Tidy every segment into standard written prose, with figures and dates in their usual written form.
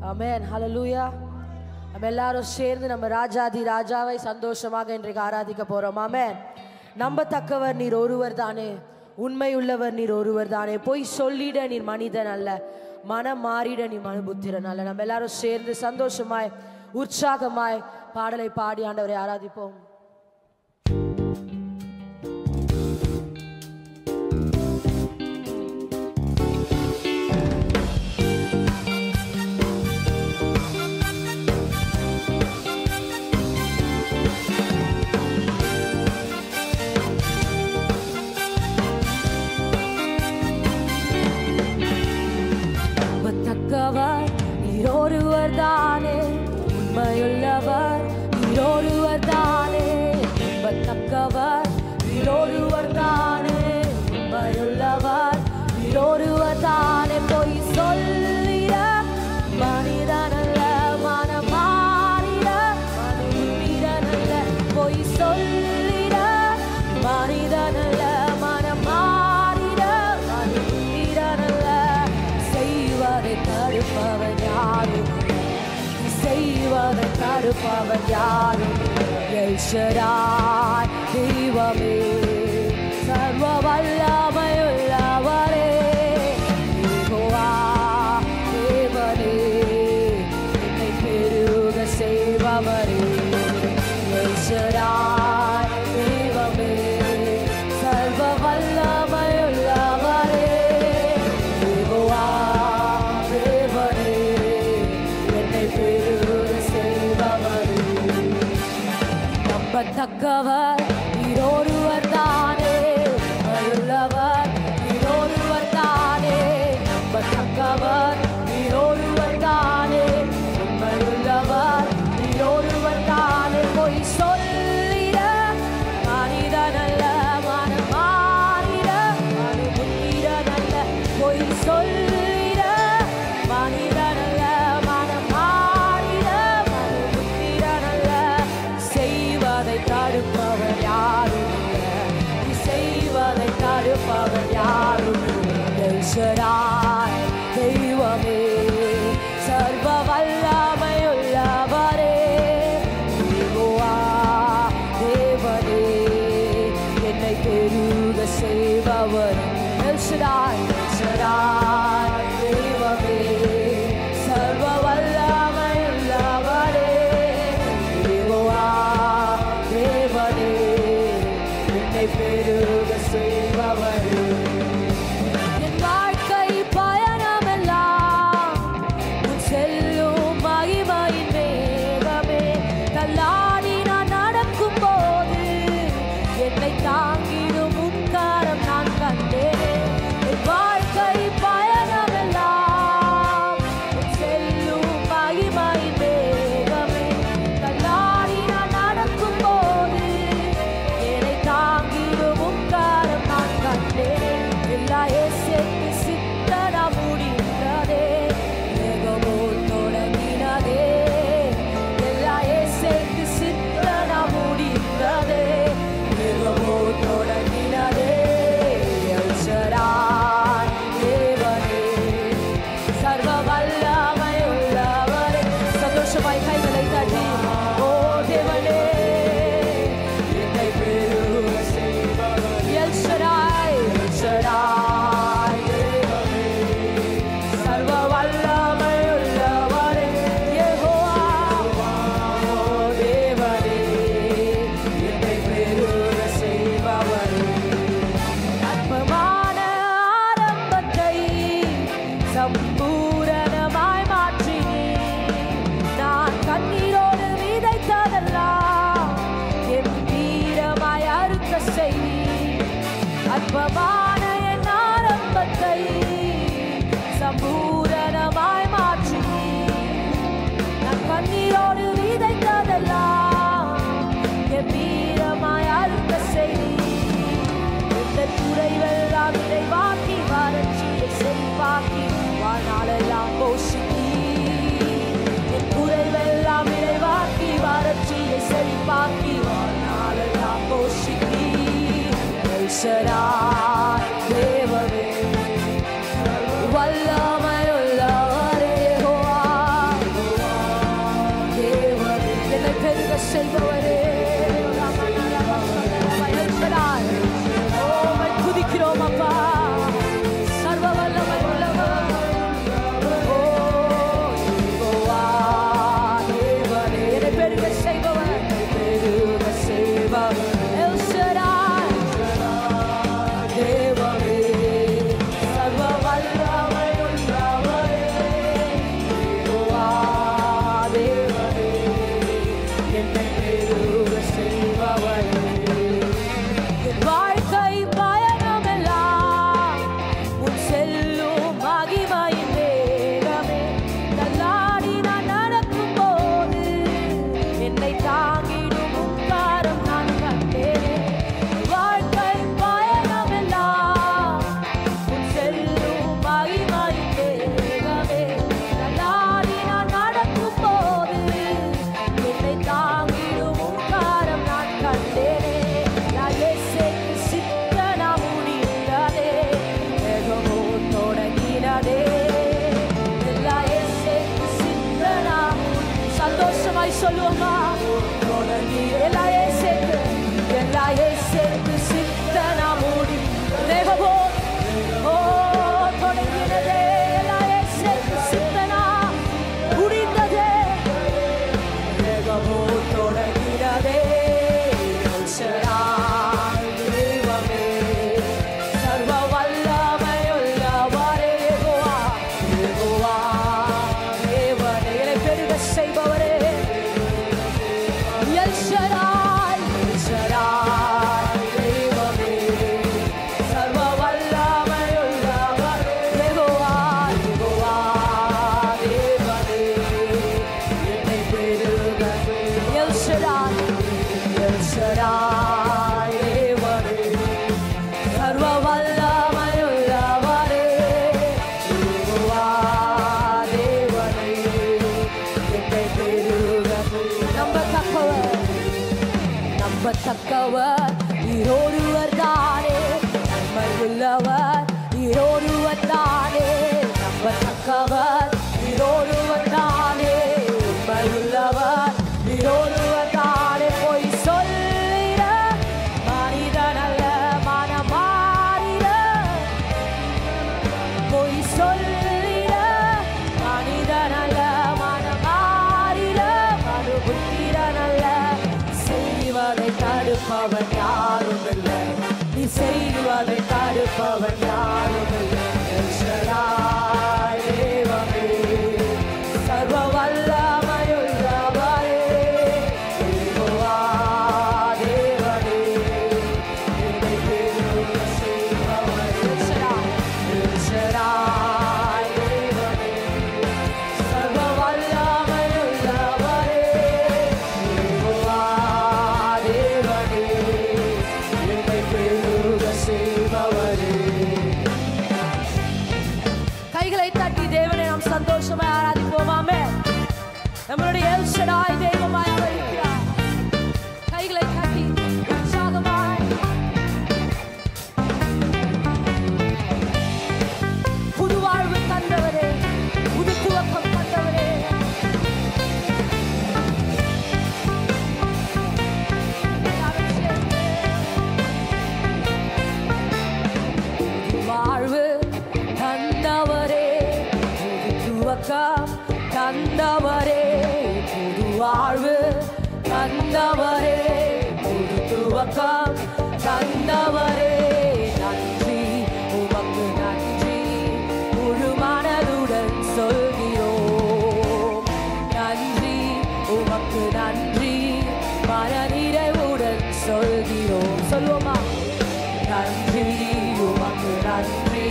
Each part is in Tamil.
ஆமென். ஹல்லேலூயா. நம்ம எல்லாரும் சேர்ந்து நம்ம ராஜாதி ராஜாவை சந்தோஷமாக இன்றைக்கு ஆராதிக்க போறோம். ஆமென். நம்பத்தக்கவர் நீர் ஒருவர் தானே, உண்மை உள்ளவர் நீர் ஒருவர் தானே, பொய் சொல்லிட நீர் மனிதன் அல்ல, மனம் மாறிட நீ மனுபுத்திரன் அல்ல. நம்ம எல்லாரும் சேர்ந்து சந்தோஷமாய் உற்சாகமாய் பாடலை பாடி ஆண்டவரை ஆராதிப்போம். நம்பத்தக்கவர் நீர் ஒருவர் தானே, உண்மையுள்ளவர் நீர் ஒருவர் தானே. நம்பத்தக்கவர் நீர் ஒருவர் தானே, உண்மையுள்ளவர் நீர் ஒருவர் தானே. பொய் சொல்லிட மனிதன் அல்ல, மனம் மாறிட மனிதன் அல்ல. பொய் சொல்லிட மனிதன் அல்ல, மனம் மாறிட மனிதன் அல்ல. செய்வதை தடுப்பவன் யாரும், செய்வதை தடுப்பவன் யாரும். எல் ஷடாய் தெய்வமே, சர்வ வல்லமையுள்ளவரே, யெகோவா தேவனே, என்னை பெருக செய்பவரே. எல் ஷடாய் தெய்வமே, சர்வ வல்லமையுள்ளவரே, யெகோவா தேவனே, என்னை பெருக செய்பவரே. நம்பத்தக்கவர் நீர் ஒருவர் தானே, உண்மையுள்ளவர் நீர் ஒருவர் தானே. நம்பத்தக்கவர் நீர் ஒருவர் தானே, உண்மையுள்ளவர் நீர் ஒருவர் தானே. பொய் சொல்லிட மனிதன் அல்ல, மனம் மாறிட மனுபுத்திரன் அல்ல. பொய் சொல்லிட மனிதன் அல்ல, மனம் மாறிட மனுபுத்திரன் அல்ல. செய்வதை தடுப்பவர் யாரும் இல்லை, செய்வதை தடுப்பவர் யாரும் இல்லை. எல் ஷடாய் தெய்வமே, சர்வ வல்லமையுள்ளவரே, யெகோவா தேவனே, என்னை பெருக செய்பவர். எல் ஷடாய், எல் ஷடாய் தெய்வமே, சர்வ வல்லமையுள்ளவரே, யெகோவா தேவனே, என்னை பெருக செய்பவரே. என் வாழ்க்கை பயணமெல்லாம் உன் செல்லும் மகிமையின் மேகமே. தள்ளாடி நான் நடக்கும் போது என்னை தாங்கிடும் உன் கரம் நான் கண்டேன். என் வாழ்க்கை பயணமெல்லாம் உன் செல்லும் மகிமையின் மேகமே. தள்ளாடி நான் நடக்கும் போது என்னை தாங்கிடும் உன் கரம் நான் கண்டேன். எல்லா இயேசுவுக்கு சித்தனா முடிந்ததே, ஏகமோ தொடங்கினதே. எல்லா இயேசுவுக்கு சித்தனா முடிந்ததே, ஏகமோ தொடங்கினதே. எல் ஷடாய் தேவனே, சர்வ வல்லமையுள்ளவரே. சந்தோஷமாய் கைகளை தட்டி, ஓ தேவனே, என்னை பெருக செய்பவர். எல் ஷடாய், எல் ஷடாய் தேவனே, சர்வ வல்லமையுள்ளவரே, யெகோவா தேவனே, என்னை பெருக செய்பவரே. அற்பமான ஆரம்பத்தை சம்பூரணமாய் மாற்றி, நான் கண்ணீரோடு விதைத்ததெல்லாம் கம்பீரமாய் அறுக்க செய். அற்பமான என் ஆரம்பத்தை சம்பூரணமாய் மாற்றி, நான் கண்ணீரோடு விதைத்ததெல்லாம் கம்பீரமாய் அறுக்க செய். இந்த குறைவெல்லாம் நிறைவாக்கி, வறட்சியை செழிப்பாக்கி, வாழ்நாளெல்லாம் போஷித்தி. என் குறைவெல்லாம் நிறைவாக்கி, வறட்சியை செழிப்பாக்கி, வாழ்நாளெல்லாம் போஷித்தி. எல் ஷடாய் தேவனே, வல்லமையுள்ளவரே, யெகோவா நம்பத்தக்கவர் நீர் ஒருவர் தானே, நன்மை உள்ளவர் நீர் ஒருவர் தானே, நம்பத்தக்கவர் நீர் ஒருவர் தானே, உண்மை உள்ளவர் நீர் ஒருவர் தானே. போய் சொல்லிட மனிதன் அல்ல மனம் மாறிட, போய் சொல்லிட மனிதன் அல்ல மனம் மாறிட, மறுபுத்திரன் அல்ல செய்வதை தடுப்பவன் யாரும் இல்லை, நீ செய்வதை தடுப்பவன் யாரும் இல்லை. தேவமே சர்வ வல்லமையுள்ளவரே, யெகோவா தேவனே என்னை பெருக செய்பவரே, எல் ஷடாய் தேவனே சர்வ வல்லமையுள்ளவரே, யெகோவா தேவனே என்னை பெருக செய்பவரே. கைகளை தட்டி தேவனை நாம் சந்தோஷமாய் ஆராதிப்போமாமே. நம்மளுடைய எல் ஷடாய் தெய்வமாய் அவர் இருக்கிறார். கைகளை தட்டி உற்சாகமாய் புது வாழ்வு தந்தவரே, புது துவக்கம் தந்தவரே, வாழ்வு தந்தவரே, புது துவக்கம் தந்தவரே, புது வாழ்வு தந்தவரே, புது துவக்கம் தந்தவரே. நன்றி உமக்கு நன்றி முழு மனதுடன் சொல்கிறோம், நன்றி உமக்கு நன்றி மனநிறைவுடன் சொல்கிறோம். சொல்லுவோமா? நன்றி உமக்கு நன்றி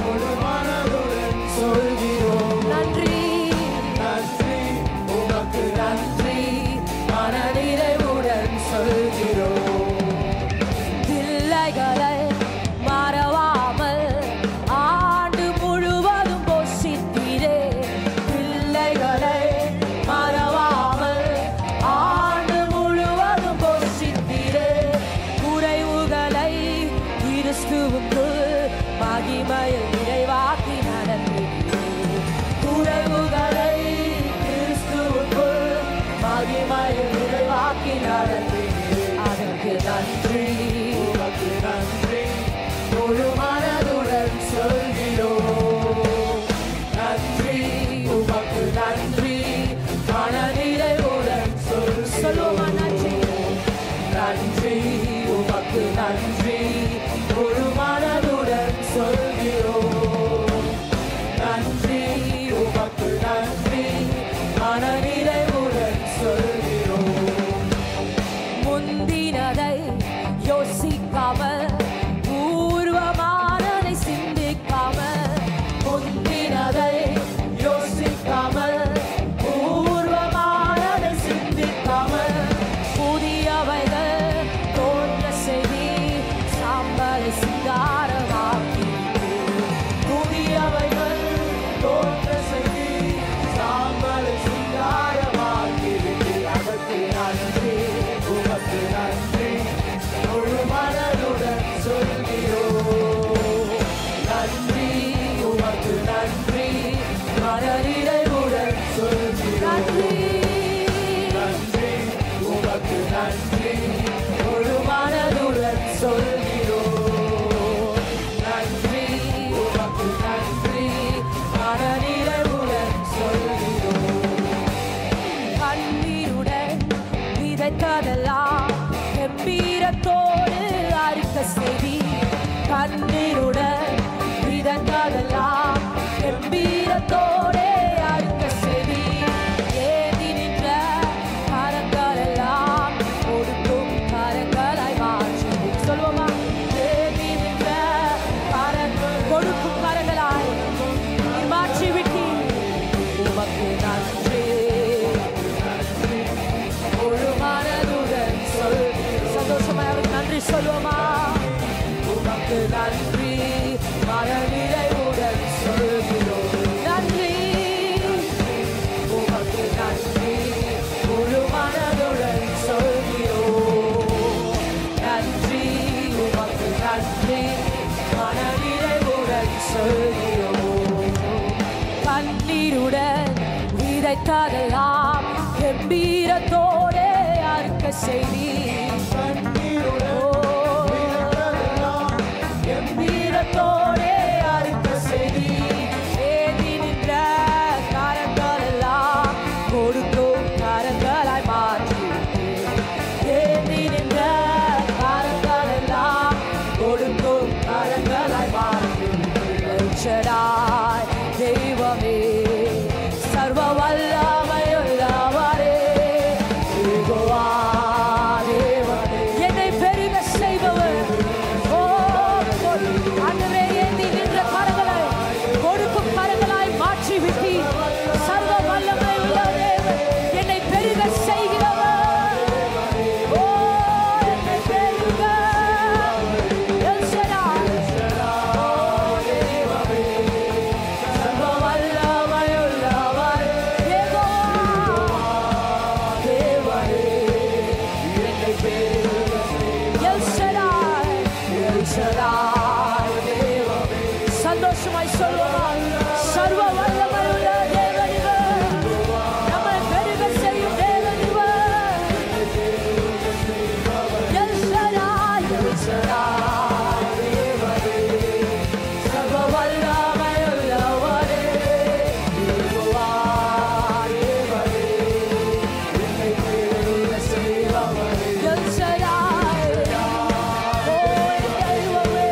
முழு மனதுடன் சொல்கிறோம், நன்றி நன்றி உமக்கு நன்றி மனநிறைவுடன் சொல்கிறோம். பிள்ளைகளை மறவாமல் ஆண்டு முழுவதும் போஷித்தீரே, பிள்ளைகளை மறவாமல் ஆண்டு முழுவதும் போஷித்தீரே, குறைவுகளை கிறிஸ்துவுக்குள் மகிமையில் நிறைவாக்கி நடந்தீரே, குறைவுகளை கிறிஸ்துவுக்குள் மகிமையில் நிறைவாக்கி நடந்தீரே. அதற்கு நன்றி உமக்கு நன்றி முழு மனதுடன் சொல்கிறோம், நன்றி உமக்கு நன்றி மனநிறைவுடன் சொல்லுவோமா? நன்றி நன்றி உமக்கு நன்றி முழு மனதுடன் சொல்கிறோம், நன்றி உமக்கு நன்றி மனநிறைவுடன் சொல்கிறோம். முந்தினதை யோசிக்காமல் பூர்வமானதை சிந்திக்காமல், முந்தினதை யோசிக்காமல் பூர்வமானதை சிந்திக்காமல், புதியவைகள் தோன்ற செய்தி சாம்பலை சிங்காரமாக்கி, புதியவைகள் தோன்ற செய்தி சாம்பலை சிங்காரமாக்கி. அதற்கு நன்றி உமக்கு நன்றி முழு மனதுடன் சொல்கிறோம், நன்றி உமக்கு நன்றி மனநிறைவுடன் சொல்கிறோம், நன்றி உமக்கு நன்றி முழு மனதுடன் சொல்கிறோம், நன்றி உமக்கு நன்றி மனநிறைவுடன் சொல்கிறோம். கண்ணீருடன் விதைத்ததெல்லாம் கம்பீரத்தோடு அறிக்கை செய்தி, கண்ணீருடன் விதைத்ததெல்லாம் கம்பீரத்தோடு அறிக்கை செய்தி, ஏந்தி நின்ற கரங்கள் எல்லாம் கொடுக்கும் கரங்களாய் மாற்றி. சொல்லுவோமா? ஏந்தி நின்ற கரங்கள் கொடுக்கும் கரங்களாய் மாற்றி விட்டீர். உமக்கு நன்றி முழு மனதுடன் சந்தோஷமாய் அவருக்கு நன்றி சொல்லுவோமா? உமக்கு நன்றி மனநிறைவுடன் சொல்கிறோம், நன்றி கண்ணீருடன் விதைத்ததெல்லாம் கம்பீரத்தோடு அறுக்க செய்தி கம்பீரத்தோடு அறுக்க செய்தி ஏந்தி நின்ற கரங்கள் எல்லாம் கொடுக்கும் கரங்களாய் மாற்றி ஏந்தி நின்ற கரங்கள் எல்லாம் கொடுக்கும் கரங்களாய் மாற்றி தெய்வமே சர்வ வல்லமையுள்ளவரே யெகோவா தேவனே என்னை பெருக செய்பவர் ஓ ஆண்டவரே ஏந்தி நின்ற கரங்களை கொடுக்கும் கரங்களாய் மாற்றி விட்டி சர்வ வல்லமையுள்ள தேவன் என்னை பெருக செய்கிறவர் ஓ என்னை பெருக சந்தோஷமாய் சொல்லுவார் சர்வ வல்லமையுள்ள தேவன் இவர் நம்மை பெருக செய்யும் தேவன் இவர் எல் ஷடாய் தேவனே சர்வ வல்லமையுள்ளவரே யெகோவா தேவனே என்னை பெருக செய்பவரே எல் ஷடாய் ஓ தெய்வமே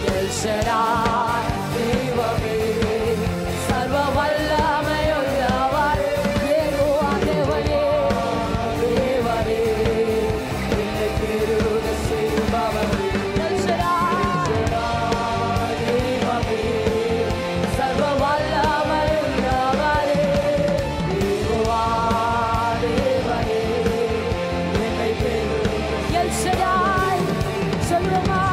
El Shaddai, Devane, Sarva Vallamayullavare, Yehova Devane, Devane, Innai peruga seivavare. El Shaddai, Devane, Sarva Vallamayullavare, Yehova Devane, Innai peruga. El Shaddai, Salvama.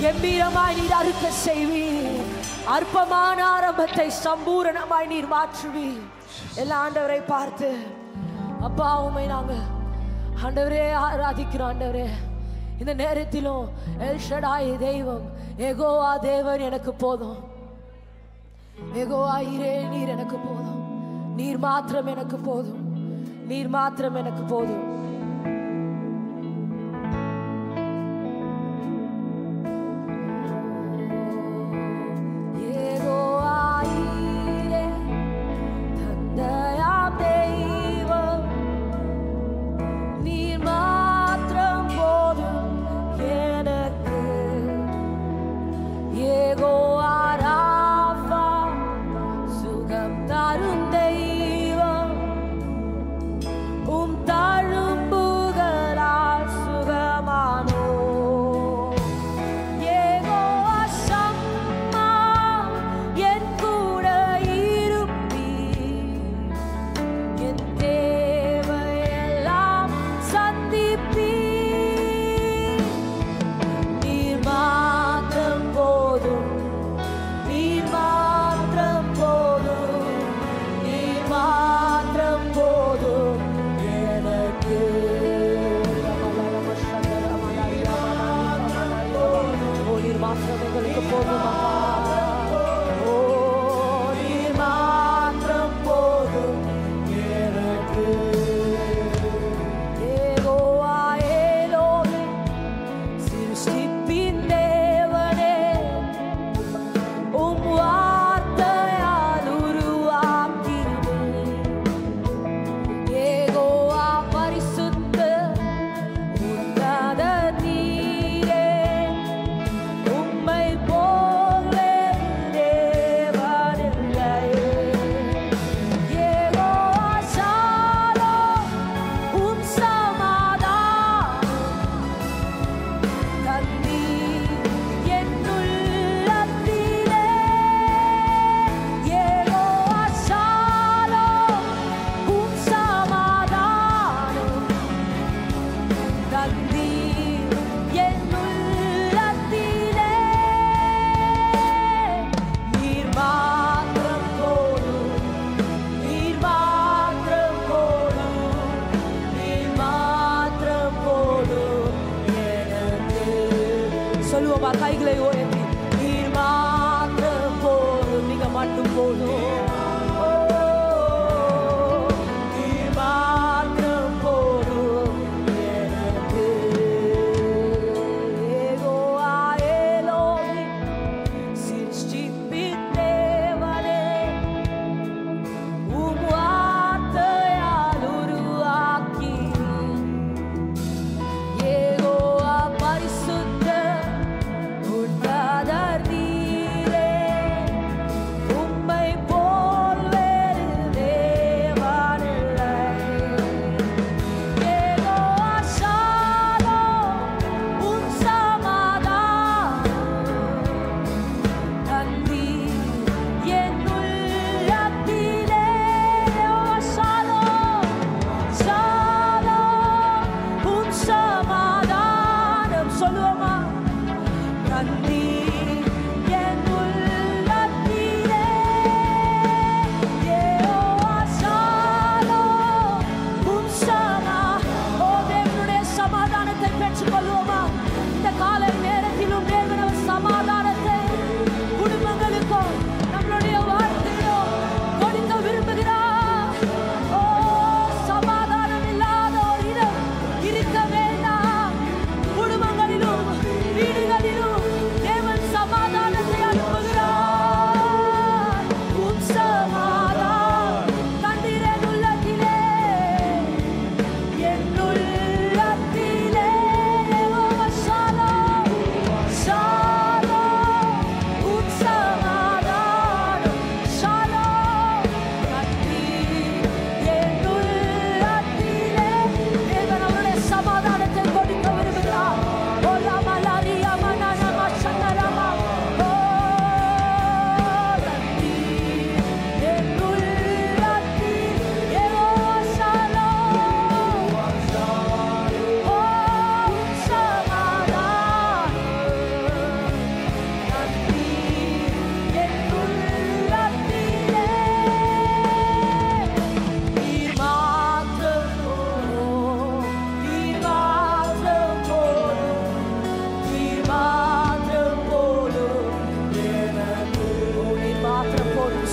கம்பீரமாய் நீர் அறுக்க செய்வீர். அற்பமான ஆரம்பத்தை சம்பூரணமாய் நீர் மாற்றுவீர். எல்லா ஆண்டவரை பார்த்து அப்பா உம்மை நாங்க ஆண்டவரே ஆராதிக்கிறோம். ஆண்டவரே இந்த நேரத்திலும் எல் ஷடாய் தெய்வம் யெகோவா தேவன் எனக்கு போதும். யெகோவா ஈரே நீர் எனக்கு போதும். நீர் மாத்திரம் எனக்கு போதும். நீர் மாத்திரம் எனக்கு போதும். தாரும் தெய்வம் தாழும்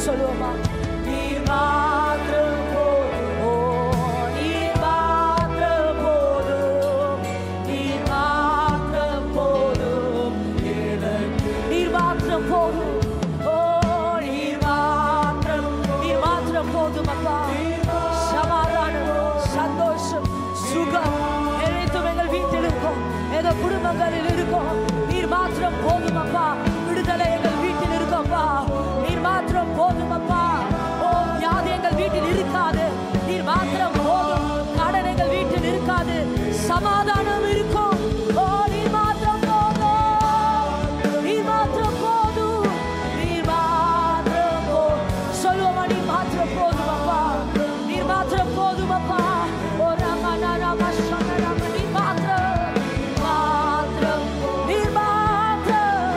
சொல்லுவோமா? நீர் மாத்திரம் போதும், ஓ நீர் மாத்திரம் போதும், நீர் மாத்திரம் போதும் எனக்கு, நீர் மாத்திரம் போதும், ஓ நீர் மாத்திரம் போதும் அப்பா. சமாதானம், சந்தோஷம், சுகம் அனைத்தும் எங்கள் வீட்டில் இருக்கும், எங்கள் குடும்பங்களில் இருக்கும். நீர் மாத்திரம் போதும் அப்பா. விடுதலை எங்கள் வீட்டில் இருக்கும் அப்பா. நீர் மாத்திரம் போதும் அப்பா. ஓ வியாதி எங்கள் வீட்டில் இருக்காது. நீர் மாத்திரம் போதும். கடன் எங்கள் வீட்டில் இருக்காது. சமாதானம் இருக்கும். ஓ நீர் மாத்திரம் போதும், நீர் மாத்திரம் போதும், நீர் மாத்திரம் போதும். சொல்லுவோமா? நீர் மாத்திரம் போதும் அப்பா. நீர் மாத்திரம் போதும் அப்பா. ஓ ரமணா ரம சம ரம நீர் மாத்திரம், மாத்திரம், நீர் மாத்திரம்,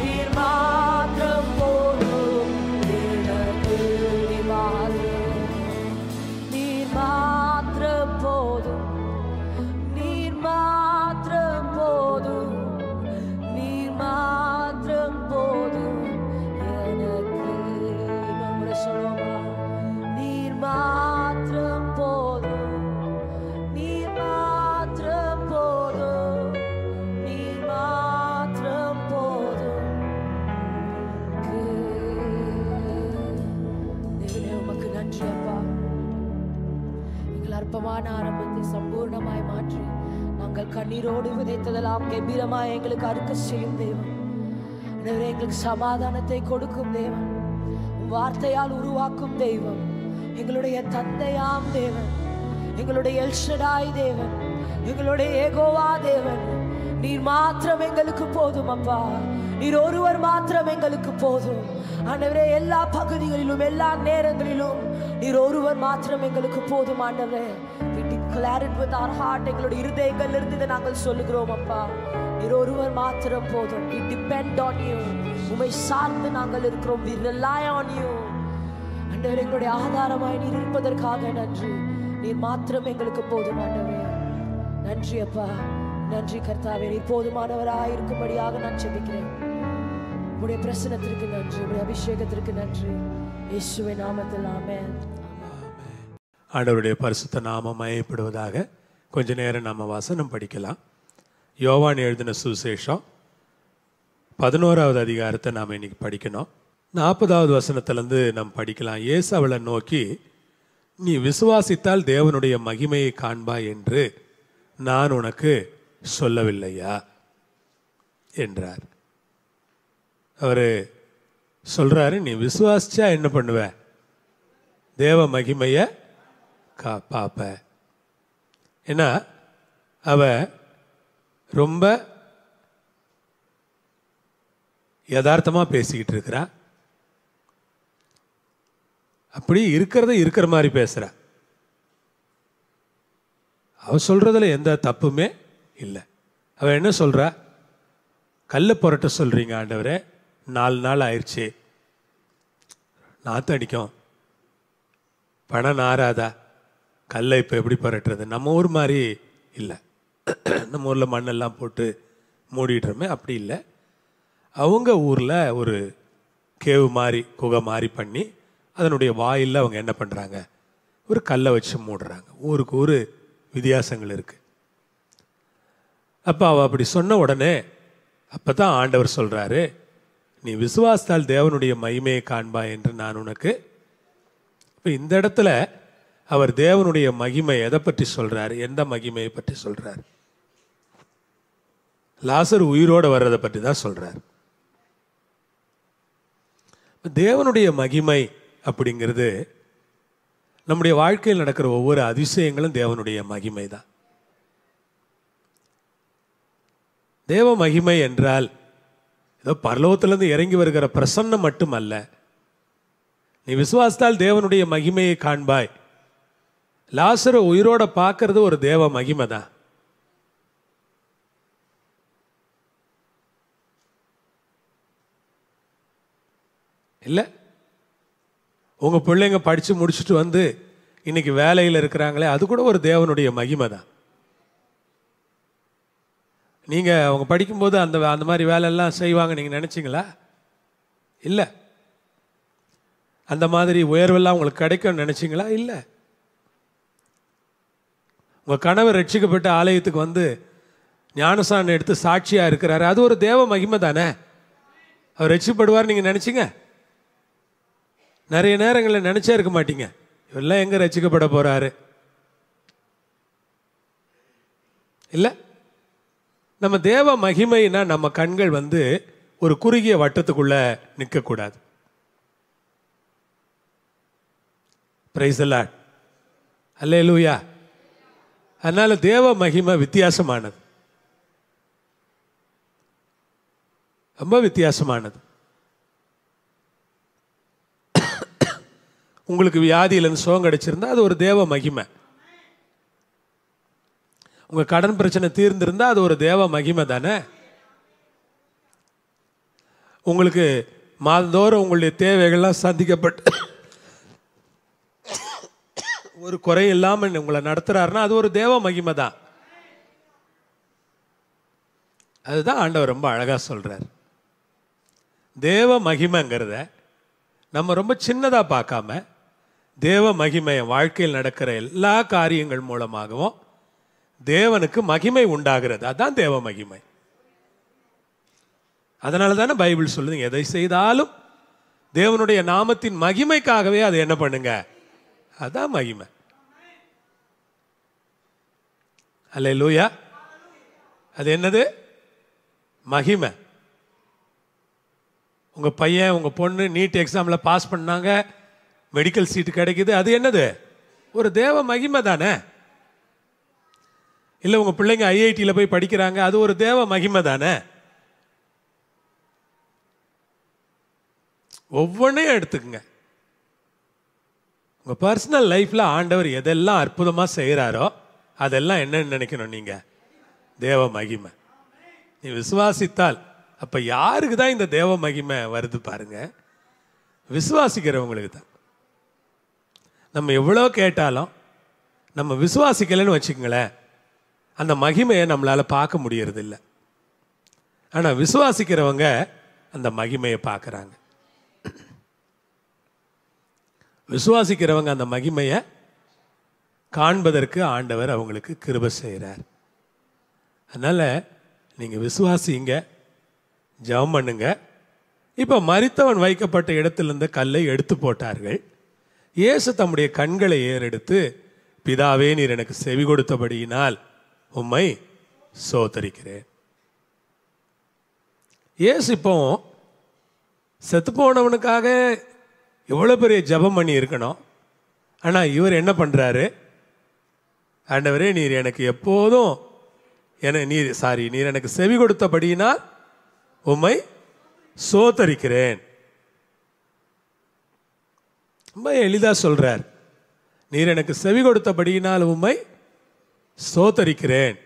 நீர் மாத்திரம் போதும் எனக்கு, நீர் மாத்திரம், நீர் மாத்திரம் போதும், நீர் மாத்திரம் போதும், நீர் மாத்திரம் போதும் எனக்கு. இன்னொரு முறை சொல்லுவோமா? நீர் மாத்திரம் போதும், நீர் மாத்திரம் போதும், நீர் மாத்திரம் போதும். தேவனே உமக்கு நன்றி அப்பா. எங்கள் அற்பமான ஆரம்பத்தை சம்பூர்ணமாய் மாற்றி நாங்கள் கண்ணீரோடு விதைத்ததெல்லாம் கம்பீரமாய் எங்களுக்கு அறுக்க செய்யும் தேவன். ஆண்டவரே, எங்களுக்கு சமாதானத்தை கொடுக்கும் தேவன், உம் வார்த்தையால் உருவாக்கும் தெய்வம், எங்களுடைய தந்தையாம் தேவன், எங்களுடைய எல்ஷடாய் தேவன், எங்களுடைய ஏகோவா தேவன். நீர் மாத்திரம் எங்களுக்கு போதும் அப்பா. நீர் ஒருவர் மாத்திரம் எங்களுக்கு போதும் ஆண்டவரே. எல்லா பகுதிகளிலும் எல்லா நேரங்களிலும் நீர் ஒருவர் மாத்திரம் எங்களுக்கு போதும் ஆண்டவரே. We declare it with our heart. எங்களுடைய இருதயங்கள் இருந்து நாங்கள் சொல்லுகிறோம் அப்பா. நீர் ஒருவர் மாத்திரம் போதும். We depend on you. உம்மை சார்ந்து நாங்கள் இருக்கிறோம். We rely on you. ஆண்டவரே, எங்களுடைய ஆதாரமாய் நீர் இருப்பதற்காக நன்றி. நீர் மாத்திரம் எங்களுக்கு போதும் ஆண்டவரே. நன்றி அப்பா, நன்றி கர்த்தாவே. நீர் போதுமானவராய் இருக்கும்படியாக நான் ஜெபிக்கிறேன். உம்முடைய பிரசன்னத்திற்கு நன்றி, உம்முடைய அபிஷேகத்திற்கு நன்றி. இயேசுவின் நாமத்தில் ஆமென். ஆண்டவருடைய பரிசுத்த நாமம் மகிமைப்படுவதாக. கொஞ்ச நேரம் நம்ம வசனம் படிக்கலாம். யோவான் எழுதின சுவிசேஷம் 11வது அதிகாரத்தை நாம் இன்னைக்கு படிக்கணும். 40வது வசனத்திலேருந்து நாம் படிக்கலாம். இயேசு அவளை நோக்கி, நீ விசுவாசித்தால் தேவனுடைய மகிமையை காண்பாய் என்று நான் உனக்கு சொல்லவில்லையா என்றார். அவர் சொல்றாரு, நீ விசுவாசிச்சா என்ன பண்ணுவ? தேவ மகிமையை பார்ப்ப. ஏன்னா அவ ரொம்ப யதார்த்தமாக பேசிக்கிட்டு இருக்கிறா. அப்படி இருக்கிறத இருக்கிற மாதிரி பேசுகிறா. அவ சொல்கிறதுல எந்த தப்புமே இல்லை. அவள் என்ன சொல்கிறா? கல்லை புரட்ட சொல்கிறீங்க ஆண்டவரே, 4 நாள் ஆயிடுச்சு, நாற்று அடிக்கும், பணம் நாராதா, கல்லை இப்போ எப்படி புரட்டுறது? நம்ம ஊர் மாதிரி இல்லை. நம்ம ஊரில் மண்ணெல்லாம் போட்டு மூடிடுறோமே, அப்படி இல்லை. அவங்க ஊரில் ஒரு கேவு மாதிரி, குகை மாதிரி பண்ணி அதனுடைய வாயில் அவங்க என்ன பண்ணுறாங்க? ஒரு கல்லை வச்சு மூடுறாங்க. ஊருக்கு ஊர் வித்தியாசங்கள் இருக்குது. அப்போ அவள் அப்படி சொன்ன உடனே அப்போ தான் ஆண்டவர் சொல்கிறாரு, நீ விசுவாசத்தால் தேவனுடைய மகிமையை காண்பாய் என்று நான் உனக்கு. இப்போ இந்த இடத்துல அவர் தேவனுடைய மகிமை எதை பற்றி சொல்கிறார்? எந்த மகிமையை பற்றி சொல்கிறார்? லாசர் உயிரோடு வர்றதை பற்றி தான் சொல்கிறார். தேவனுடைய மகிமை அப்படிங்கிறது நம்முடைய வாழ்க்கையில் நடக்கிற ஒவ்வொரு அதிசயங்களும் தேவனுடைய மகிமை தான். தேவ மகிமை என்றால் ஏதோ பரலோகத்திலிருந்து இறங்கி வருகிற பிரசன்னம் மட்டுமல்ல. நீ விசுவாசத்தால் தேவனுடைய மகிமையை காண்பாய். லாசரை உயிரோட பார்க்கறது ஒரு தேவ மகிமை தான். இல்லை, உங்கள் பிள்ளைங்க படித்து முடிச்சுட்டு வந்து இன்னைக்கு வேலையில் இருக்கிறாங்களே, அது கூட ஒரு தேவனுடைய மகிமை தான். நீங்கள் அவங்க படிக்கும்போது அந்த மாதிரி வேலையெல்லாம் செய்வாங்க நீங்கள் நினச்சிங்களா? இல்லை. அந்த மாதிரி உயர்வெல்லாம் உங்களுக்கு கிடைக்கும்னு நினச்சிங்களா? இல்லை. உங்கள் கணவர் ரட்சிக்கப்பட்ட ஆலயத்துக்கு வந்து ஞானஸ்நானம் எடுத்து சாட்சியாக இருக்கிறாரு, அது ஒரு தேவ மகிமை தானே. அவர் ரட்சிப்படுவார் நீங்கள் நினச்சிங்க? நிறைய நேரங்களில் நினச்சே இருக்க மாட்டீங்க, இவெல்லாம் எங்கே ரட்சிக்கப்பட போகிறாரு. இல்லை, நம்ம தேவ மகிமைனா நம்ம கண்கள் வந்து ஒரு குறுகிய வட்டத்துக்குள்ள நிற்கக்கூடாது. பிரைஸ் தி லார்ட், அல்லேலூயா. அதனால தேவ மகிமை வித்தியாசமானது, ரொம்ப வித்தியாசமானது. உங்களுக்கு வியாதியிலேருந்து சுகம் கிடைச்சிருந்தா அது ஒரு தேவ மகிமை. உங்கள் கடன் பிரச்சனை தீர்ந்திருந்தா அது ஒரு தேவ மகிமை தானே. உங்களுக்கு மாதந்தோறும் உங்களுடைய தேவைகள்லாம் சந்திக்கப்பட்டு ஒரு குறை இல்லாமல் உங்களை நடத்துறாருன்னா அது ஒரு தேவ மகிமை தான். அதுதான் ஆண்டவர் ரொம்ப அழகாக சொல்றார். தேவ மகிமைங்கிறத நம்ம ரொம்ப சின்னதாக பார்க்காம தேவ மகிமை வாழ்க்கையில் நடக்கிற எல்லா காரியங்கள் மூலமாகவும் தேவனுக்கு மகிமை உண்டாகிறது, அதுதான் தேவ மகிமை. அதனால தானே பைபிள் சொல்லுது, எதை செய்தாலும் தேவனுடைய நாமத்தின் மகிமைக்காகவே அதை என்ன பண்ணுங்க, அதான் மகிமை. அல்லேலூயா. அது என்னது? மகிமை. உங்கள் பையன் உங்கள் பொண்ணு நீட் எக்ஸாமில் பாஸ் பண்ணாங்க, மெடிக்கல் சீட்டு கிடைக்குது, அது என்னது? ஒரு தேவ மகிமை தானே. இல்லை உங்கள் பிள்ளைங்க ஐஐடியில் போய் படிக்கிறாங்க, அது ஒரு தேவ மகிமை தானே. ஒவ்வொன்றையும் எடுத்துக்கங்க. உங்கள் பர்சனல் லைஃப்பில் ஆண்டவர் எதெல்லாம் அற்புதமாக செய்கிறாரோ அதெல்லாம் என்னன்னு நினைக்கணும் நீங்கள்? தேவ மகிமை. நீ விசுவாசித்தால், அப்போ யாருக்கு தான் இந்த தேவ மகிமை வருது பாருங்க? விசுவாசிக்கிறவங்களுக்கு தான். நம்ம எவ்வளோ கேட்டாலும் நம்ம விசுவாசிக்கலைன்னு வச்சுக்கங்களேன், அந்த மகிமையை நம்மளால் பார்க்க முடியறதில்லை. ஆனால் விசுவாசிக்கிறவங்க அந்த மகிமையை பார்க்குறாங்க. விசுவாசிக்கிறவங்க அந்த மகிமையை காண்பதற்கு ஆண்டவர் அவங்களுக்கு கிருபை செய்கிறார். அதனால் நீங்கள் விசுவாசிங்க, ஜெபம் பண்ணுங்க. இப்போ மரித்தவன் வைக்கப்பட்ட இடத்திலிருந்த கல்லை எடுத்து போட்டார்கள். இயேசு தம்முடைய கண்களை ஏறெடுத்து, பிதாவே நீர் எனக்கு செவி கொடுத்தபடியினால் உம்மை சோதரிக்கிறேன். இயேசு இப்போ செத்து போனவனுக்காக எவ்வளோ பெரிய ஜெபம் பண்ணி இருக்கணும். ஆனால் இவர் என்ன பண்ணுறாரு? ஆண்டவரே நீர் எனக்கு எப்போதும் நீர் எனக்கு செவி கொடுத்தபடியினால் உம்மை சோதரிக்கிறேன். ரொம்ப எளிதாக சொல்றார். நீர் எனக்கு செவி கொடுத்தபடியினால் உம்மை சோதரிக்கிறேன்.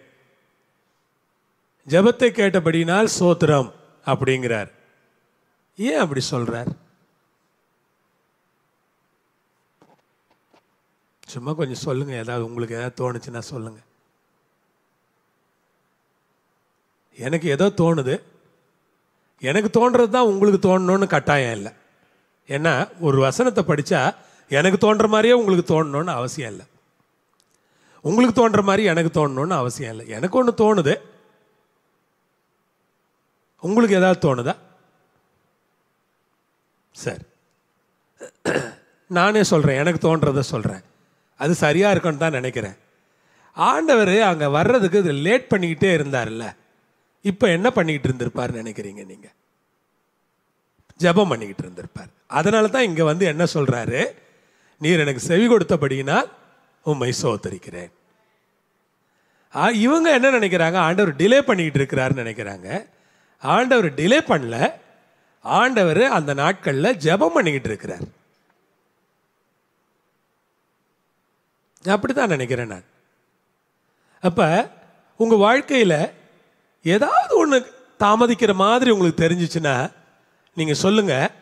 ஜெபத்தை கேட்டபடியினால் சோத்திரம் அப்படிங்கிறார். ஏன் அப்படி சொல்றார்? சும்மா கொஞ்சம் சொல்லுங்க, ஏதாவது உங்களுக்கு ஏதாவது தோணுச்சுன்னா சொல்லுங்க. எனக்கு ஏதோ தோணுது, எனக்கு தோன்றது தான் உங்களுக்கு தோணணும்னு கட்டாயம் இல்லை. ஏன்னா ஒரு வசனத்தை படித்தா எனக்கு தோன்ற மாதிரியே உங்களுக்கு தோணணும்னு அவசியம் இல்லை, உங்களுக்கு தோன்ற மாதிரி எனக்கு தோணணும்னு அவசியம் இல்லை. எனக்கு ஒன்று தோணுது, உங்களுக்கு ஏதாவது தோணுதா? சரி, நானே சொல்கிறேன், எனக்கு தோன்றதை சொல்கிறேன். அது சரியாக இருக்குன்னு தான் நினைக்கிறேன். ஆண்டவர் அங்கே வர்றதுக்கு இது லேட் பண்ணிக்கிட்டே இருந்தார்ல, இப்போ என்ன பண்ணிக்கிட்டு இருந்திருப்பார்னு நினைக்கிறீங்க நீங்கள்? ஜெபம் பண்ணிக்கிட்டு இருந்திருப்பார். அதனால தான் இங்கே வந்து என்ன சொல்கிறாரு? நீர் எனக்கு செவி கொடுத்தபடியினால் உம்மை சோதரிக்கிறேன். இவங்க என்ன நினைக்கிறாங்க? ஆண்டவர் டிலே பண்ணிக்கிட்டு இருக்கிறாருன்னு நினைக்கிறாங்க. ஆண்டவர் டிலே பண்ணல, ஆண்டவர் அந்த நாட்களில் ஜெபம் பண்ணிக்கிட்டு இருக்கிறார். அப்படித்தான் நினைக்கிறேன் நான். அப்போ உங்கள் வாழ்க்கையில் ஏதாவது ஒன்று தாமதிக்கிற மாதிரி உங்களுக்கு தெரிஞ்சிச்சுன்னா நீங்கள் சொல்லுங்கள்,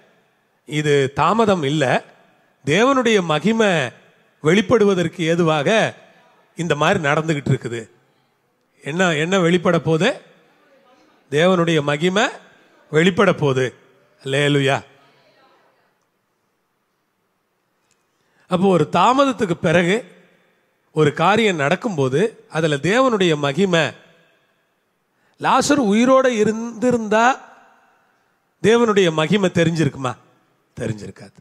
இது தாமதம் இல்லை, தேவனுடைய மகிமை வெளிப்படுவதற்கு ஏதுவாக இந்த மாதிரி நடந்துக்கிட்டு இருக்குது. என்ன வெளிப்பட போகுது? தேவனுடைய மகிமை வெளிப்பட போகுது. அல்லேலூயா. அப்போ ஒரு தாமதத்துக்கு பிறகு ஒரு காரியம் நடக்கும்போது அதில் தேவனுடைய மகிமை, லாசர் உயிரோடு இருந்திருந்தா தேவனுடைய மகிமை தெரிஞ்சிருக்குமா? தெரிஞ்சிருக்காது.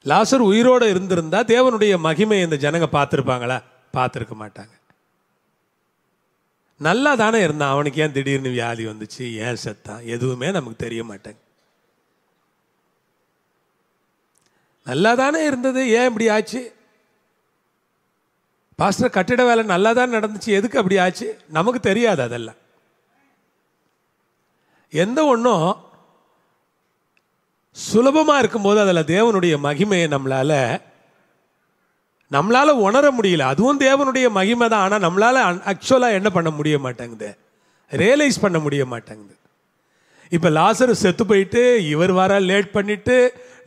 லாசர் உயிரோடு இருந்திருந்தா தேவனுடைய மகிமை இந்த ஜனங்க பார்த்துருப்பாங்களா? பார்த்துருக்க மாட்டாங்க. நல்லா தானே இருந்தான், அவனுக்கு ஏன் திடீர்னு வியாதி வந்துச்சு, ஏன் செத்தான், எதுவுமே நமக்கு தெரிய மாட்டாங்க. நல்லா தானே இருந்தது, ஏன் இப்படி ஆச்சு? பாஸ்டர் கட்டிட வேலை நல்லா தான் நடந்துச்சு, எதுக்கு அப்படி ஆச்சு? நமக்கு தெரியாது. அதெல்லாம் எந்த ஒன்றும் சுலபமாக இருக்கும்போது அதில் தேவனுடைய மகிமையை நம்மளால உணர முடியல. அதுவும் தேவனுடைய மகிமை தான். ஆனால் நம்மளால ஆக்சுவலாக என்ன பண்ண முடிய மாட்டேங்குது, ரியலைஸ் பண்ண முடிய மாட்டேங்குது. இப்போ லாசரு செத்து போயிட்டு இவர் வர லேட் பண்ணிட்டு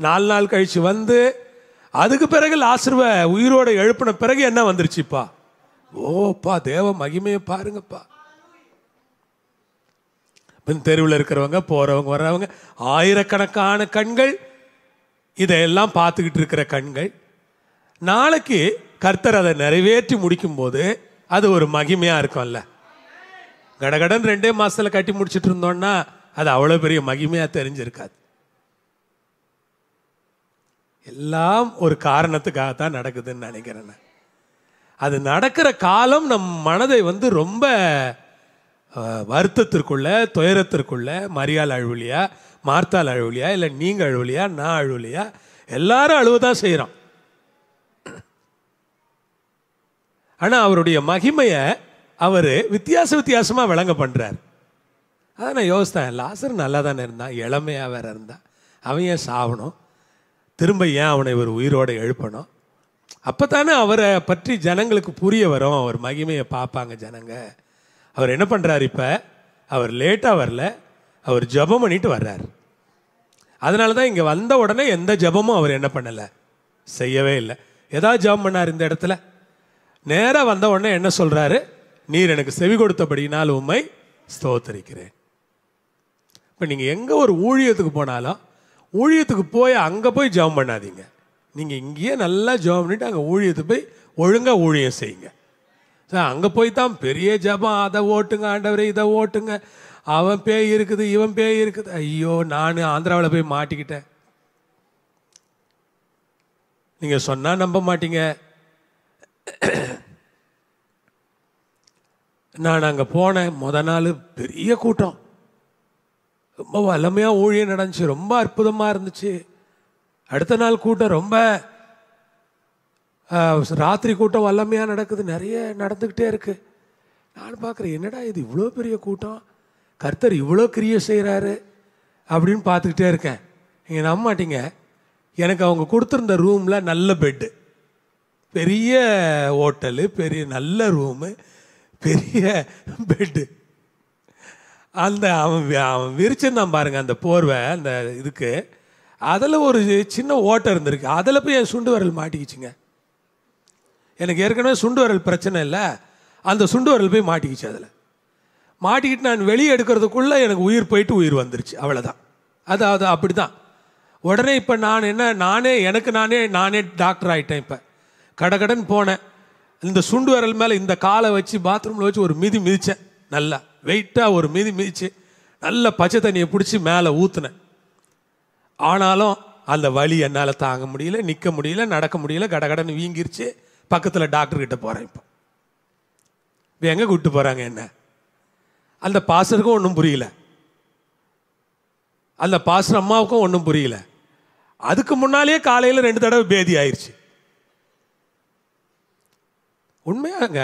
4 நாள் கழிச்சு வந்து அதுக்கு பிறகு லாசருவை உயிரோட எழுப்பின பிறகு என்ன வந்துருச்சுப்பா? ஓப்பா தேவ மகிமையை பாருங்கப்பா. தெருவில் இருக்கிறவங்க, போறவங்க, வர்றவங்க, ஆயிரக்கணக்கான கண்கள் இதையெல்லாம் பார்த்துக்கிட்டு இருக்கிற கண்கள். நாளைக்கு கர்த்தர் அதை நிறைவேற்றி முடிக்கும் போது அது ஒரு மகிமையா இருக்கும்ல. கடகடன் 2 மாசத்துல கட்டி முடிச்சுட்டு இருந்தோம்னா அது அவ்வளோ பெரிய மகிமையா தெரிஞ்சிருக்காது. எல்லாம் ஒரு காரணத்துக்காக தான் நடக்குதுன்னு நினைக்கிறேன். அது நடக்கிற காலம் நம் மனதை ரொம்ப வருத்தத்திற்குள்ள, துயரத்திற்குள்ள, மரியாள் அழுவலியா, மார்த்தாள் அழுவலியா, இல்லை நீங்கள் அழுவலியா, நான் அழுவலியா, எல்லாரும் அழுவதான் செய்கிறோம். ஆனால் அவருடைய மகிமையை அவர் வித்தியாசமாக விளங்க பண்ணுறார். அதான் நான் யோசித்தேன், லாசர் நல்லா தானே இருந்தான், இளமையாக வேற இருந்தான், அவன் ஏன் சாவணும், திரும்ப ஏன் அவனை இவர் உயிரோடு எழுப்பணும்? அப்போ தானே அவரை பற்றி ஜனங்களுக்கு புரிய வரும், அவர் மகிமையை பார்ப்பாங்க ஜனங்க. அவர் என்ன பண்ணுறார்? இப்போ அவர் லேட்டாக வரல, அவர் ஜெபம் பண்ணிட்டு வர்றார். அதனால தான் இங்கே வந்த உடனே எந்த ஜெபமும் அவர் என்ன பண்ணலை, செய்யவே இல்லை. ஏதாவது ஜெபம் பண்ணார் இந்த இடத்துல? நேராக வந்த உடனே என்ன சொல்கிறாரு? நீர் எனக்கு செவி கொடுத்தபடினால் உம்மை ஸ்தோத்தரிக்கிறேன். இப்போ நீங்கள் எங்கே ஒரு ஊழியத்துக்கு போனாலும் ஊழியத்துக்கு போய் அங்கே போய் ஜெபம் பண்ணாதீங்க. நீங்கள் இங்கேயே நல்லா ஜெபம் பண்ணிவிட்டு அங்கே ஊழியத்துக்கு போய் ஒழுங்காக ஊழியம் செய்யுங்க. அங்கே போய் தான் பெரிய ஜெபம், அதை ஓட்டுங்க ஆண்டவரே, இதை ஓட்டுங்க, அவன் பேய் இருக்குது, இவன் பேய் இருக்குது. ஐயோ, நான் ஆந்திராவில் போய் மாட்டிக்கிட்டேன். நீங்கள் சொன்னால் நம்ப மாட்டீங்க. நான் அங்கே போனேன், முத நாள் பெரிய கூட்டம், ரொம்ப வல்லமையாக ஊழியம் நடந்துச்சு, ரொம்ப அற்புதமாக இருந்துச்சு. அடுத்த நாள் கூட்டம் ரொம்ப ராத்திரி கூட்டம் வல்லமையாக நடக்குது, நிறைய நடந்துக்கிட்டே இருக்கு. நான் பார்க்குறேன், என்னடா இது இவ்வளோ பெரிய கூட்டம், கர்த்தர் இவ்வளோ கிரியை செய்கிறாரு அப்படின்னு பார்த்துக்கிட்டே இருக்கேன். நீங்கள் நம்ப மாட்டீங்க, எனக்கு அவங்க கொடுத்துருந்த ரூமில் நல்ல பெட்டு, பெரிய ஹோட்டலு, பெரிய நல்ல ரூமு, பெரிய பெட்டு. அந்த அவன் விரிச்சிருந்தான் பாருங்க அந்த போர்வை, அந்த இதுக்கு அதில் ஒரு சின்ன ஓட்டை இருந்திருக்கு, அதில் போய் என் சுண்டு வரல் மாட்டிக்கிச்சுங்க. எனக்கு ஏற்கனவே சுண்டு வரல் பிரச்சனை இல்லை, அந்த சுண்டு வரல் போய் மாட்டிக்கிச்சு. அதில் மாட்டிக்கிட்டு நான் வெளியே எடுக்கிறதுக்குள்ளே எனக்கு உயிர் போயிட்டு உயிர் வந்துருச்சு, அவ்வளோதான். அது அப்படி தான். உடனே இப்போ நான் நானே டாக்டர் ஆகிட்டேன். இப்போ கடகடன் போனேன், இந்த சுண்டு வரல் மேலே இந்த காலை வச்சு பாத்ரூமில் வச்சு ஒரு மிதித்தேன், நல்லா வெயிட்டாக ஒரு மிதிச்சு நல்ல பச்சை தண்ணியை பிடிச்சி மேலே ஊற்றுனேன். ஆனாலும் அந்த வலி என்னால் தாங்க முடியல, நிற்க முடியல, நடக்க முடியல, கடகடன்னு வீங்கிருச்சு. பக்கத்தில் டாக்டர்கிட்ட போகிறேன். இப்போ எங்கே கூப்பிட்டு போகிறாங்க என்ன? அந்த பாஸ்டருக்கும் ஒன்றும் புரியல, அந்த பாஸ்டர் அம்மாவுக்கும் ஒன்றும் புரியல. அதுக்கு முன்னாலேயே காலையில் 2 தடவை பேதி ஆயிடுச்சு. உண்மையாங்க,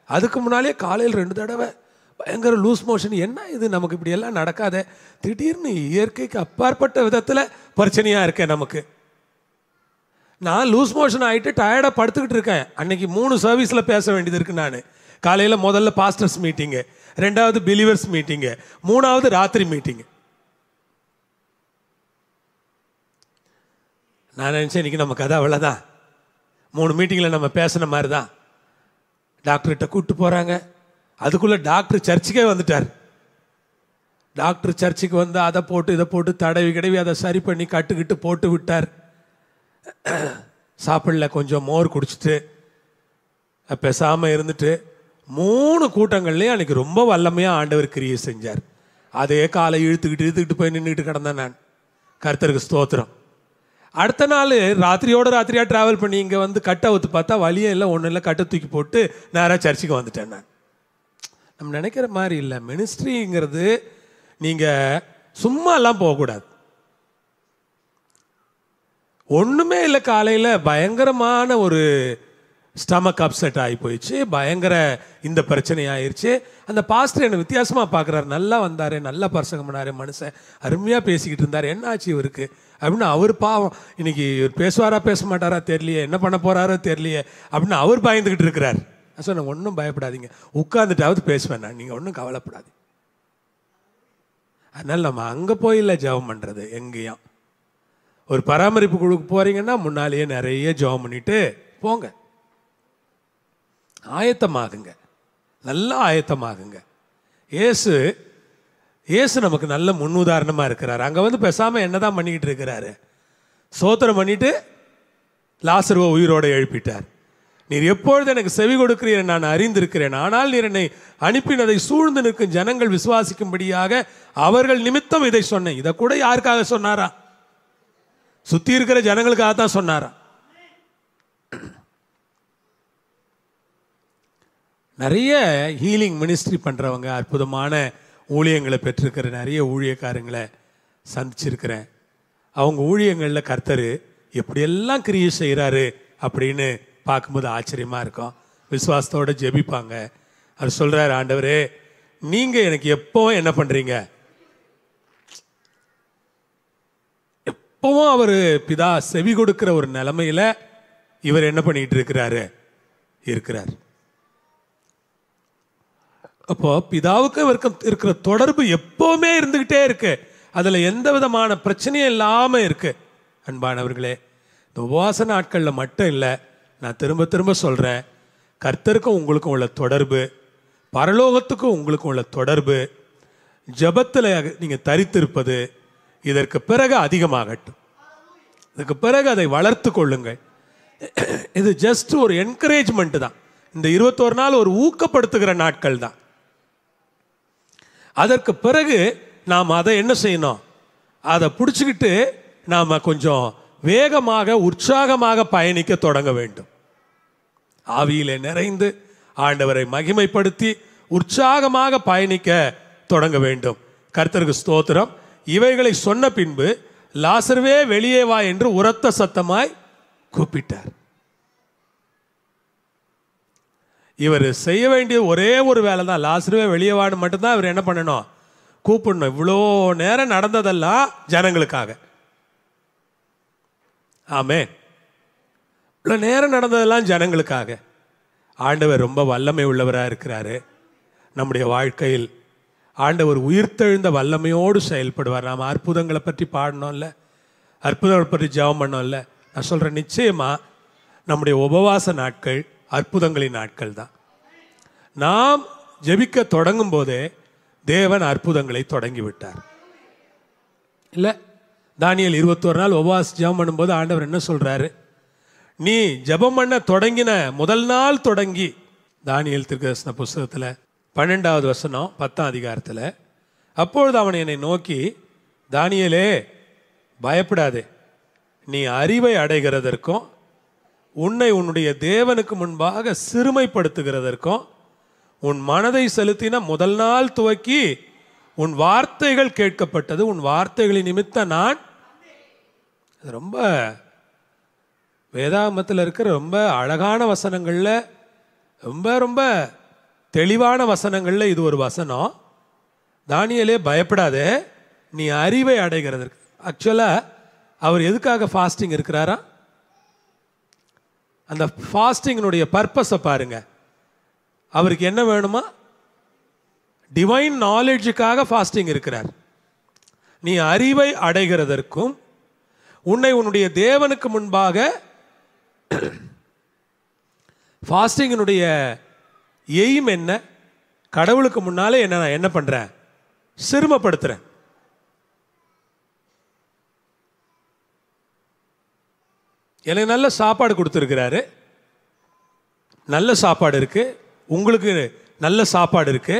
அதுக்கு முன்னாலே காலையில் 2 தடவை பயங்கர லூஸ் மோஷன். என்ன இது, நமக்கு இப்படி எல்லாம் நடக்காத, திடீர்னு இயற்கைக்கு அப்பாற்பட்ட விதத்தில் பிரச்சனையாக இருக்கேன் நமக்கு. நான் லூஸ் மோஷன் ஆகிட்டு டயர்டாக படுத்துக்கிட்டு இருக்கேன். அன்னைக்கு 3 சர்வீஸில் பேச வேண்டியது இருக்கு. நான் காலையில் முதல்ல பாஸ்டர்ஸ் மீட்டிங்கு, 2வது பிலீவர்ஸ் மீட்டிங்கு, 3வது ராத்திரி மீட்டிங்கு. நான் நினச்சேன் இன்னைக்கு நம்ம கதை அவ்வளோதான், 3 மீட்டிங்கில் நம்ம பேசின மாதிரி தான். டாக்டர்கிட்ட கூப்பிட்டு போகிறாங்க, அதுக்குள்ளே டாக்டர் சர்ச்சுக்கே வந்துட்டார். டாக்டர் சர்ச்சுக்கு வந்து அதை போட்டு இதை போட்டு தடவி கிடவி அதை சரி பண்ணி கட்டுக்கிட்டு போட்டு விட்டார். சாப்பிடல, கொஞ்சம் மோர் குடிச்சிட்டு பேசாமல் இருந்துட்டு 3 கூட்டங்கள்லேயும் அன்றைக்கி ரொம்ப வல்லமையாக ஆண்டவர் கிரியை செஞ்சார். அதே காலை இழுத்துக்கிட்டு போய் நின்றுட்டு கிடந்தேன் நான். கர்த்தருக்கு ஸ்தோத்திரம். அடுத்த நாள் ராத்திரியாக ட்ராவல் பண்ணி இங்கே வந்து கட்டை ஊற்று பார்த்தா வழியே இல்லை, ஒன்றும் இல்லை, கட்டை தூக்கி போட்டு நேராக சர்ச்சுக்கு வந்துட்டேன் நான். நம்ம நினைக்கிற மாதிரி இல்லை. மினிஸ்ட்ரிங்கிறது நீங்கள் சும்மாலாம் போகக்கூடாது. ஒன்றுமே இல்லை, காலையில் பயங்கரமான ஒரு ஸ்டமக் அப்செட் ஆகி போயிடுச்சு, பயங்கர இந்த பிரச்சனை ஆயிடுச்சு. அந்த பாஸ்டர் என்னை வித்தியாசமாக பார்க்குறாரு. நல்லா வந்தார், நல்லா பிரசங்கம் பண்ணார், மனுஷன் அருமையாக பேசிக்கிட்டு இருந்தார். என்ன ஆச்சு இவருக்கு அப்படின்னு அவர் பாவம், இன்னைக்கு இவர் பேசுவாரா பேச மாட்டாரா தெரியலையே, என்ன பண்ண போகிறாரோ தெரியலையே அப்படின்னு அவர் பயந்துக்கிட்டு இருக்கிறார். நான் சொன்னேன், ஒன்றும் பயப்படாதீங்க, உட்காந்துட்டாவது பேசுவேன் நான், நீங்கள் ஒன்றும் கவலைப்படாதீங்க. அதனால் நம்ம அங்கே போய் இல்லை ஜெபம் பண்ணுறது. எங்கேயும் ஒரு பராமரிப்பு குழுக்கு போகிறீங்கன்னா முன்னாலேயே நிறைய ஜெபம் பண்ணிட்டு போங்க. ஆயத்தமாகுங்க, நல்லா ஆயத்தமாகுங்க. இயேசு நமக்கு நல்ல முன்னுதாரணமாக இருக்கிறார். அங்கே வந்து பேசாமல் என்ன தான் பண்ணிக்கிட்டு இருக்கிறாரு? சோத்திரம் பண்ணிட்டு லாசருவை உயிரோடு எழுப்பிட்டார். நீர் எப்பொழுது எனக்கு செவி கொடுக்கிறீர் நான் அறிந்திருக்கிறேன், ஆனால் நீர் என்னை அனுப்பினதை சூழ்ந்து நிற்கும் ஜனங்கள் விசுவாசிக்கும்படியாக அவர்கள் நிமித்தம் இதை சொன்னேன். இதை கூட யாருக்காக சொன்னாரா? சுற்றி இருக்கிற ஜனங்களுக்காக தான் சொன்னாரா? நிறைய ஹீலிங் மினிஸ்ட்ரி பண்ணுறவங்க, அற்புதமான ஊழியங்களை பெற்றிருக்கிற நிறைய ஊழியக்காரங்களை சந்திச்சிருக்கிறேன். அவங்க ஊழியங்களில் கர்த்தர் எப்படியெல்லாம் கிரியை செய்கிறாரு அப்படின்னு பார்க்கும்போது ஆச்சரியமாக இருக்கும். விசுவாசத்தோடு ஜெபிப்பாங்க. அவர் சொல்கிறார், ஆண்டவரே நீங்கள் எனக்கு எப்போவும் என்ன பண்ணுறீங்க? எப்பவும் அவர் பிதா செவி கொடுக்கிற ஒரு நிலைமையில் இவர் என்ன பண்ணிட்டு இருக்கிறார். அப்போ பிதாவுக்கு இருக்கிற தொடர்பு எப்பவுமே இருந்துகிட்டே இருக்கு. அதில் எந்த விதமான பிரச்சனையும் இல்லாமல் இருக்கு. அன்பானவர்களே, இந்த உபவாச நாட்களில் மட்டும் இல்லை, நான் திரும்ப திரும்ப சொல்கிறேன், கர்த்தருக்கும் உங்களுக்கும் உள்ள தொடர்பு, பரலோகத்துக்கும் உங்களுக்கும் உள்ள தொடர்பு, ஜபத்தில் நீங்கள் தரித்திருப்பது இதற்கு பிறகு அதிகமாகட்டும். இதுக்கு பிறகு அதை வளர்த்து கொள்ளுங்கள். இது ஜஸ்ட் ஒரு என்கரேஜ்மெண்ட் தான். இந்த 21 நாள் ஒரு ஊக்கப்படுத்துகிற நாட்கள் தான். அதற்கு பிறகு நாம் அதை என்ன செய்யணும்? அதை பிடிச்சிக்கிட்டு நாம் கொஞ்சம் வேகமாக உற்சாகமாக பயணிக்க தொடங்க வேண்டும். ஆவியிலே நிறைந்து ஆண்டவரை மகிமைப்படுத்தி உற்சாகமாக பயணிக்க தொடங்க வேண்டும். கர்த்தருக்கு ஸ்தோத்திரம். இவைகளை சொன்ன பின்பு லாசருவே வெளியே வா என்று உரத்த சத்தமாய் கூப்பிட்டார். இவர் செய்ய வேண்டிய ஒரே ஒரு வேலை தான், லாசருவே வெளியே வான்னு மட்டும்தான் இவர் என்ன பண்ணணும்? கூப்பிடணும். இவ்வளோ நேரம் நடந்ததெல்லாம் ஜனங்களுக்காக. ஆமே, இவ்வளோ நேரம் நடந்ததெல்லாம் ஜனங்களுக்காக. ஆண்டவர் ரொம்ப வல்லமை உள்ளவராக இருக்கிறாரு. நம்முடைய வாழ்க்கையில் ஆண்டவர் உயிர்த்தெழுந்த வல்லமையோடு செயல்படுவார். நாம் அற்புதங்களை பற்றி பாடணும்ல, அற்புதங்களை பற்றி ஜெபம் பண்ணோம்ல. நான் சொல்கிறேன், நிச்சயமாக நம்முடைய உபவாச நாட்கள் அற்புதங்களின் நாட்கள் தான். நாம் ஜெபிக்க தொடங்கும் போதே தேவன் அற்புதங்களை தொடங்கி விட்டார். இல்லை, தானியேல் 21 நாள் உபவாச ஜெபம் பண்ணும்போது ஆண்டவர் என்ன சொல்கிறாரு? நீ ஜெபம் பண்ண தொடங்கின முதல் நாள் தொடங்கி, தானியேல் தீர்க்கதரிசன புஸ்தகத்தில் 12வது வசனம் 10ஆம் அதிகாரத்தில், அப்பொழுது அவன் என்னை நோக்கி, தானியேலே பயப்படாதே, நீ அறிவை அடைகிறதற்கும் உன்னை உன்னுடைய தேவனுக்கு முன்பாக சிறுமைப்படுத்துகிறதற்கும் உன் மனதை செலுத்தின முதல் நாள் துவக்கி உன் வார்த்தைகள் கேட்கப்பட்டது. உன் வார்த்தைகளின் நிமித்த நான், ரொம்ப வேதாகமத்தில் இருக்கிற ரொம்ப அழகான வசனங்களில், ரொம்ப ரொம்ப தெளிவான வசனங்களில் இது ஒரு வசனம். தானியேலே பயப்படாதே, நீ அறிவை அடைகிறதற்கு. ஆக்சுவலாக அவர் எதுக்காக ஃபாஸ்டிங் இருக்கிறாரா? அந்த ஃபாஸ்டிங்கினுடைய பர்பஸை பாருங்க. அவருக்கு என்ன வேணுமா? டிவைன் நாலேஜுக்காக ஃபாஸ்டிங் இருக்கிறார். நீ அறிவை அடைகிறதற்கும் உன்னை உன்னுடைய தேவனுக்கு முன்பாக, ஃபாஸ்டிங்கினுடைய எய்ம் என்ன? கடவுளுக்கு முன்னாலே என்ன நான் என்ன பண்ணுறேன்? சிறுமப்படுத்துறேன். எனக்கு நல்ல சாப்பாடு கொடுத்துருக்கிறாரு, நல்ல சாப்பாடு இருக்கு, உங்களுக்கு நல்ல சாப்பாடு இருக்கு.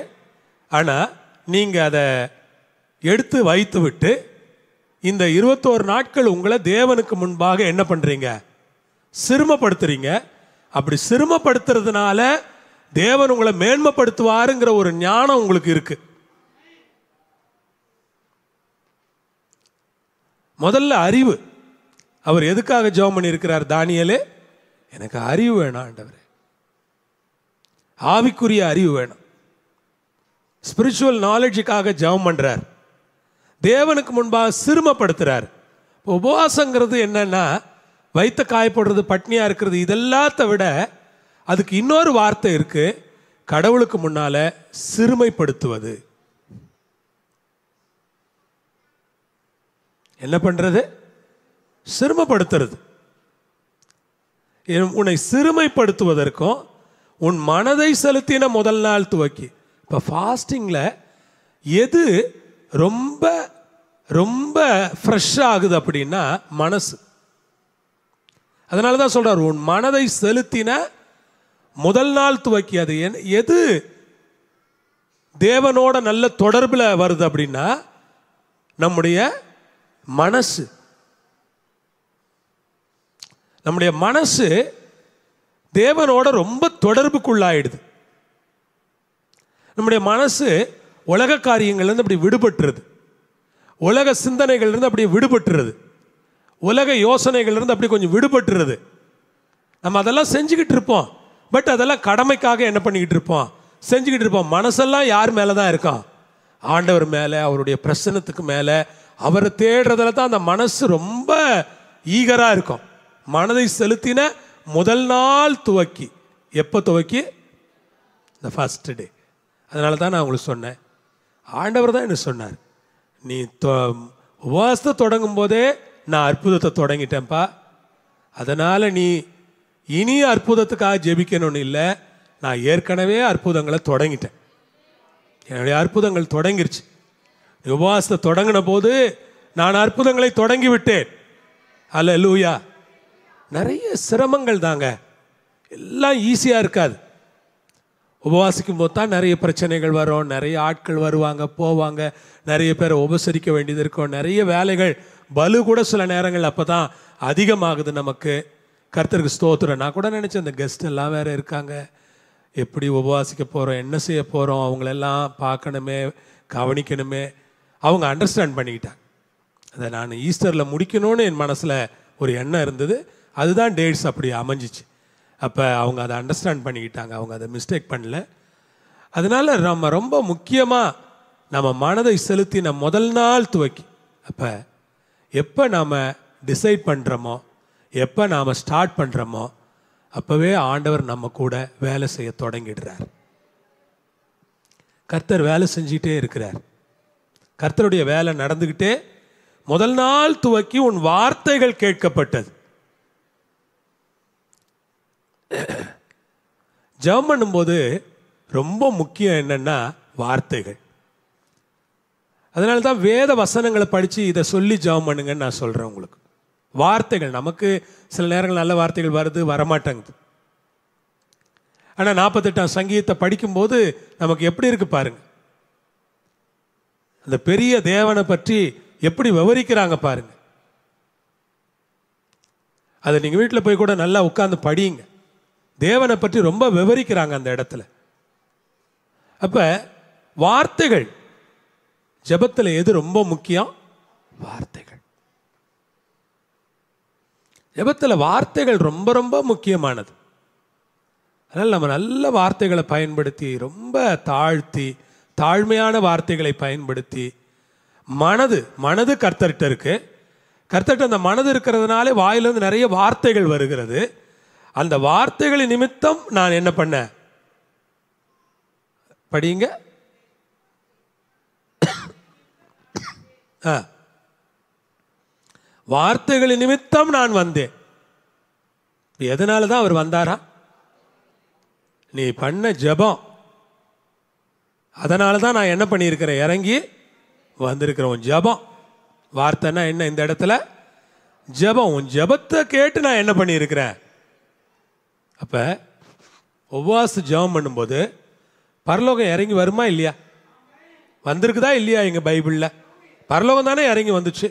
ஆனால் நீங்கள் அதை எடுத்து வைத்து விட்டு இந்த 21 நாட்கள் உங்களை தேவனுக்கு முன்பாக என்ன பண்ணுறீங்க? சிறுமப்படுத்துறீங்க. அப்படி சிறுமப்படுத்துறதுனால தேவன் உங்களை மேன்மைப்படுத்துவாருங்கிற ஒரு ஞானம் உங்களுக்கு இருக்கு. முதல்ல அறிவு. அவர் எதுக்காக ஜெபம் பண்ணி இருக்கிறார்? தானியேலே, எனக்கு அறிவு வேணும் ஆண்டவரே, ஆவிக்குரிய அறிவு வேணும். ஸ்பிரிச்சுவல் நாலேஜுக்காக ஜெபம் பண்றார். தேவனுக்கு முன்பாக சிறுமப்படுத்துறார். உபவாசங்கிறது என்னன்னா, வைத்த காயப்படுறது, பட்னியா இருக்கிறது, இதெல்லாத்த விட அதுக்கு இன்னொரு வார்த்தை இருக்கு. கடவுளுக்கு முன்னால சிறுமைப்படுத்துவது. என்ன பண்றது? சிறுமைப்படுத்துறது. உன்னை சிறுமைப்படுத்துவதற்கும் உன் மனதை செலுத்தின முதல் நாள் துவக்கி. இப்போ ஃபாஸ்டிங்கில் எது ரொம்ப ரொம்ப ஃப்ரெஷ் ஆகுது அப்படின்னா மனசு. அதனால தான் சொல்றார், உன் மனதை செலுத்தின முதல் நாள் துவக்கி. அது எது தேவனோட நல்ல தொடர்பில் வருது அப்படின்னா நம்முடைய மனசு. நம்முடைய மனசு தேவனோட ரொம்ப தொடர்புக்குள்ளாயிடுது. நம்முடைய மனசு உலக காரியங்கள்லேருந்து அப்படி விடுபட்டுருது, உலக சிந்தனைகள்லேருந்து அப்படியே விடுபட்டுருது, உலக யோசனைகள்லேருந்து அப்படி கொஞ்சம் விடுபட்டுருது. நம்ம அதெல்லாம் செஞ்சுக்கிட்டு இருப்போம், பட் அதெல்லாம் கடமைக்காக என்ன பண்ணிக்கிட்டு இருப்போம்? செஞ்சுக்கிட்டு இருப்போம். மனசெல்லாம் யார் மேலே தான் இருக்கோம்? ஆண்டவர் மேலே, அவருடைய பிரசன்னத்துக்கு மேலே. அவரை தேடுறதுல தான் அந்த மனசு ரொம்ப ஈகராக இருக்கும். மனதை செலுத்தின முதல் நாள் துவக்கி. எப்போ துவக்கி? இந்த ஃபர்ஸ்ட் டே. அதனால தான் நான் உங்களுக்கு சொன்னேன், ஆண்டவர் தான் என்ன சொன்னார், நீ உபவாசத்தை தொடங்கும் போதே நான் அற்புதத்தை தொடங்கிட்டேன்ப்பா, அதனால் நீ இனி அற்புதத்துக்காக ஜெபிக்கணும்னு இல்லை, நான் ஏற்கனவே அற்புதங்களை தொடங்கிட்டேன். என்னுடைய அற்புதங்கள் தொடங்கிருச்சு. உபவாசத்தை தொடங்கின போது நான் அற்புதங்களை தொடங்கி விட்டேன். அல்லேலூயா. நிறைய சிரமங்கள் தாங்க, எல்லாம் ஈஸியாக இருக்காது. உபவாசிக்கும் போது தான் நிறைய பிரச்சனைகள் வரும், நிறைய ஆட்கள் வருவாங்க போவாங்க, நிறைய பேரை உபசரிக்க வேண்டியது இருக்கும், நிறைய வேலைகள், பலு கூட சில நேரங்கள் அப்போ தான் அதிகமாகுது நமக்கு. கர்த்தருக்கு ஸ்தோத்திரம். நான் கூட நினச்சேன், இந்த கெஸ்ட் எல்லாம் வேறு இருக்காங்க, எப்படி உபவாசிக்க போகிறோம், என்ன செய்ய போகிறோம், அவங்களெல்லாம் பார்க்கணுமே, கவனிக்கணுமே. அவங்க அண்டர்ஸ்டாண்ட் பண்ணிக்கிட்டாங்க. அதை நான் ஈஸ்டரில் முடிக்கணும்னு என் மனசில் ஒரு எண்ணம் இருந்தது. அதுதான் டேட்ஸ் அப்படி அமைஞ்சிச்சு. அப்போ அவங்க அதை அண்டர்ஸ்டாண்ட் பண்ணிக்கிட்டாங்க, அவங்க அதை மிஸ்டேக் பண்ணல. அதனால் நம்ம ரொம்ப முக்கியமாக நம்ம மனதை செலுத்தின முதல் நாள் துவக்கி, அப்போ எப்போ நாம் டிசைட் பண்ணுறோமோ, எப்போ நாம் ஸ்டார்ட் பண்ணுறோமோ, அப்போவே ஆண்டவர் நம்ம கூட வேலை செய்ய தொடங்கிடுறார். கர்த்தர் வேலை செஞ்சிட்டே இருக்கிறார். கர்த்தருடைய வேலை நடந்துக்கிட்டே. முதல் நாள் துவக்கி உன் வார்த்தைகள் கேட்கப்பட்டது. ஜெபம் பண்ணும்போது ரொம்ப முக்கியம் என்னன்னா வார்த்தைகள். அதனால தான் வேத வசனங்களை படித்து இதை சொல்லி ஜெபம் பண்ணுங்கன்னு நான் சொல்கிறேன் உங்களுக்கு. வார்த்தைகள், நமக்கு சில நேரங்கள் நல்ல வார்த்தைகள் வருது, வரமாட்டேங்குது. ஆனால் 48ஆம் சங்கீதத்தை படிக்கும்போது நமக்கு எப்படி இருக்கு பாருங்க. அந்த பெரிய தேவனை பற்றி எப்படி விவரிக்கிறாங்க பாருங்க. அதை நீங்கள் வீட்டில் போய் கூட நல்லா உட்கார்ந்து படியுங்க. தேவனை பற்றி ரொம்ப விவரிக்கிறாங்க அந்த இடத்துல. அப்போ வார்த்தைகள், ஜெபத்தில் எது ரொம்ப முக்கியம்? வார்த்தைகள். ஜெபத்தில் வார்த்தைகள் ரொம்ப ரொம்ப முக்கியமானது. அதனால் நம்ம நல்ல வார்த்தைகளை பயன்படுத்தி, ரொம்ப தாழ்த்தி, தாழ்மையான வார்த்தைகளை பயன்படுத்தி, மனது கர்த்தர்கிட்ட இருக்கு. கர்த்தர்கிட்ட அந்த மனது இருக்கிறதுனாலே வாயிலிருந்து நிறைய வார்த்தைகள் வருகிறது. அந்த வார்த்தைகளின் நிமித்தம் நான் என்ன பண்ணேன்? படிங்க. வார்த்தைகளின் நிமித்தம் நான் வந்தேன். எதனால தான் அவர் வந்தாரா? நீ பண்ண ஜெபம். அதனால தான் நான் என்ன பண்ணியிருக்கிறேன்? இறங்கி வந்திருக்கிற உன் ஜெபம், வார்த்தைன்னா என்ன இந்த இடத்துல? ஜெபம். உன் ஜெபத்தை கேட்டு நான் என்ன பண்ணியிருக்கிறேன்? அப்போ உபவாச ஜெபம் பண்ணும்போது பரலோகம் இறங்கி வருமா இல்லையா? வந்திருக்குதா இல்லையா? எங்கள் பைபிளில் பரலோகம் தானே இறங்கி வந்துச்சு.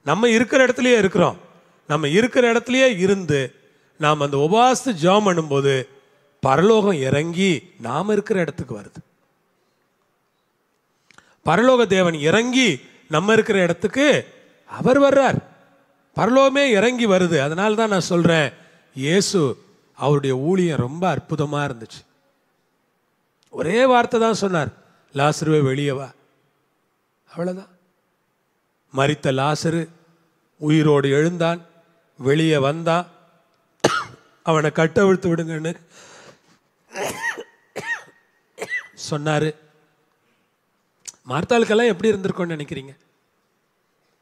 நம்ம இருக்கிற இடத்துலையே இருக்கிறோம். நம்ம இருக்கிற இடத்துலையே இருந்து நாம் அந்த உபவாச ஜெபம் பண்ணும்போது பரலோகம் இறங்கி நாம் இருக்கிற இடத்துக்கு வருது. பரலோக தேவன் இறங்கி நம்ம இருக்கிற இடத்துக்கு அவர் வர்றார். பரலோகமே இறங்கி வருது. அதனால தான் நான் சொல்கிறேன், இயேசு அவருடைய ஊழியம் ரொம்ப அற்புதமாக இருந்துச்சு. ஒரே வார்த்தை தான் சொன்னார், லாசருவே வெளியே வா. அவ்வளோதான். மரித்த லாசரு உயிரோடு எழுந்தான், வெளியே வந்தான். அவனை கட்டவிழ்த்து விடுங்கன்னு சொன்னார். மார்த்தாளுக்கெல்லாம் எப்படி இருந்திருக்கோன்னு நினைக்கிறீங்க?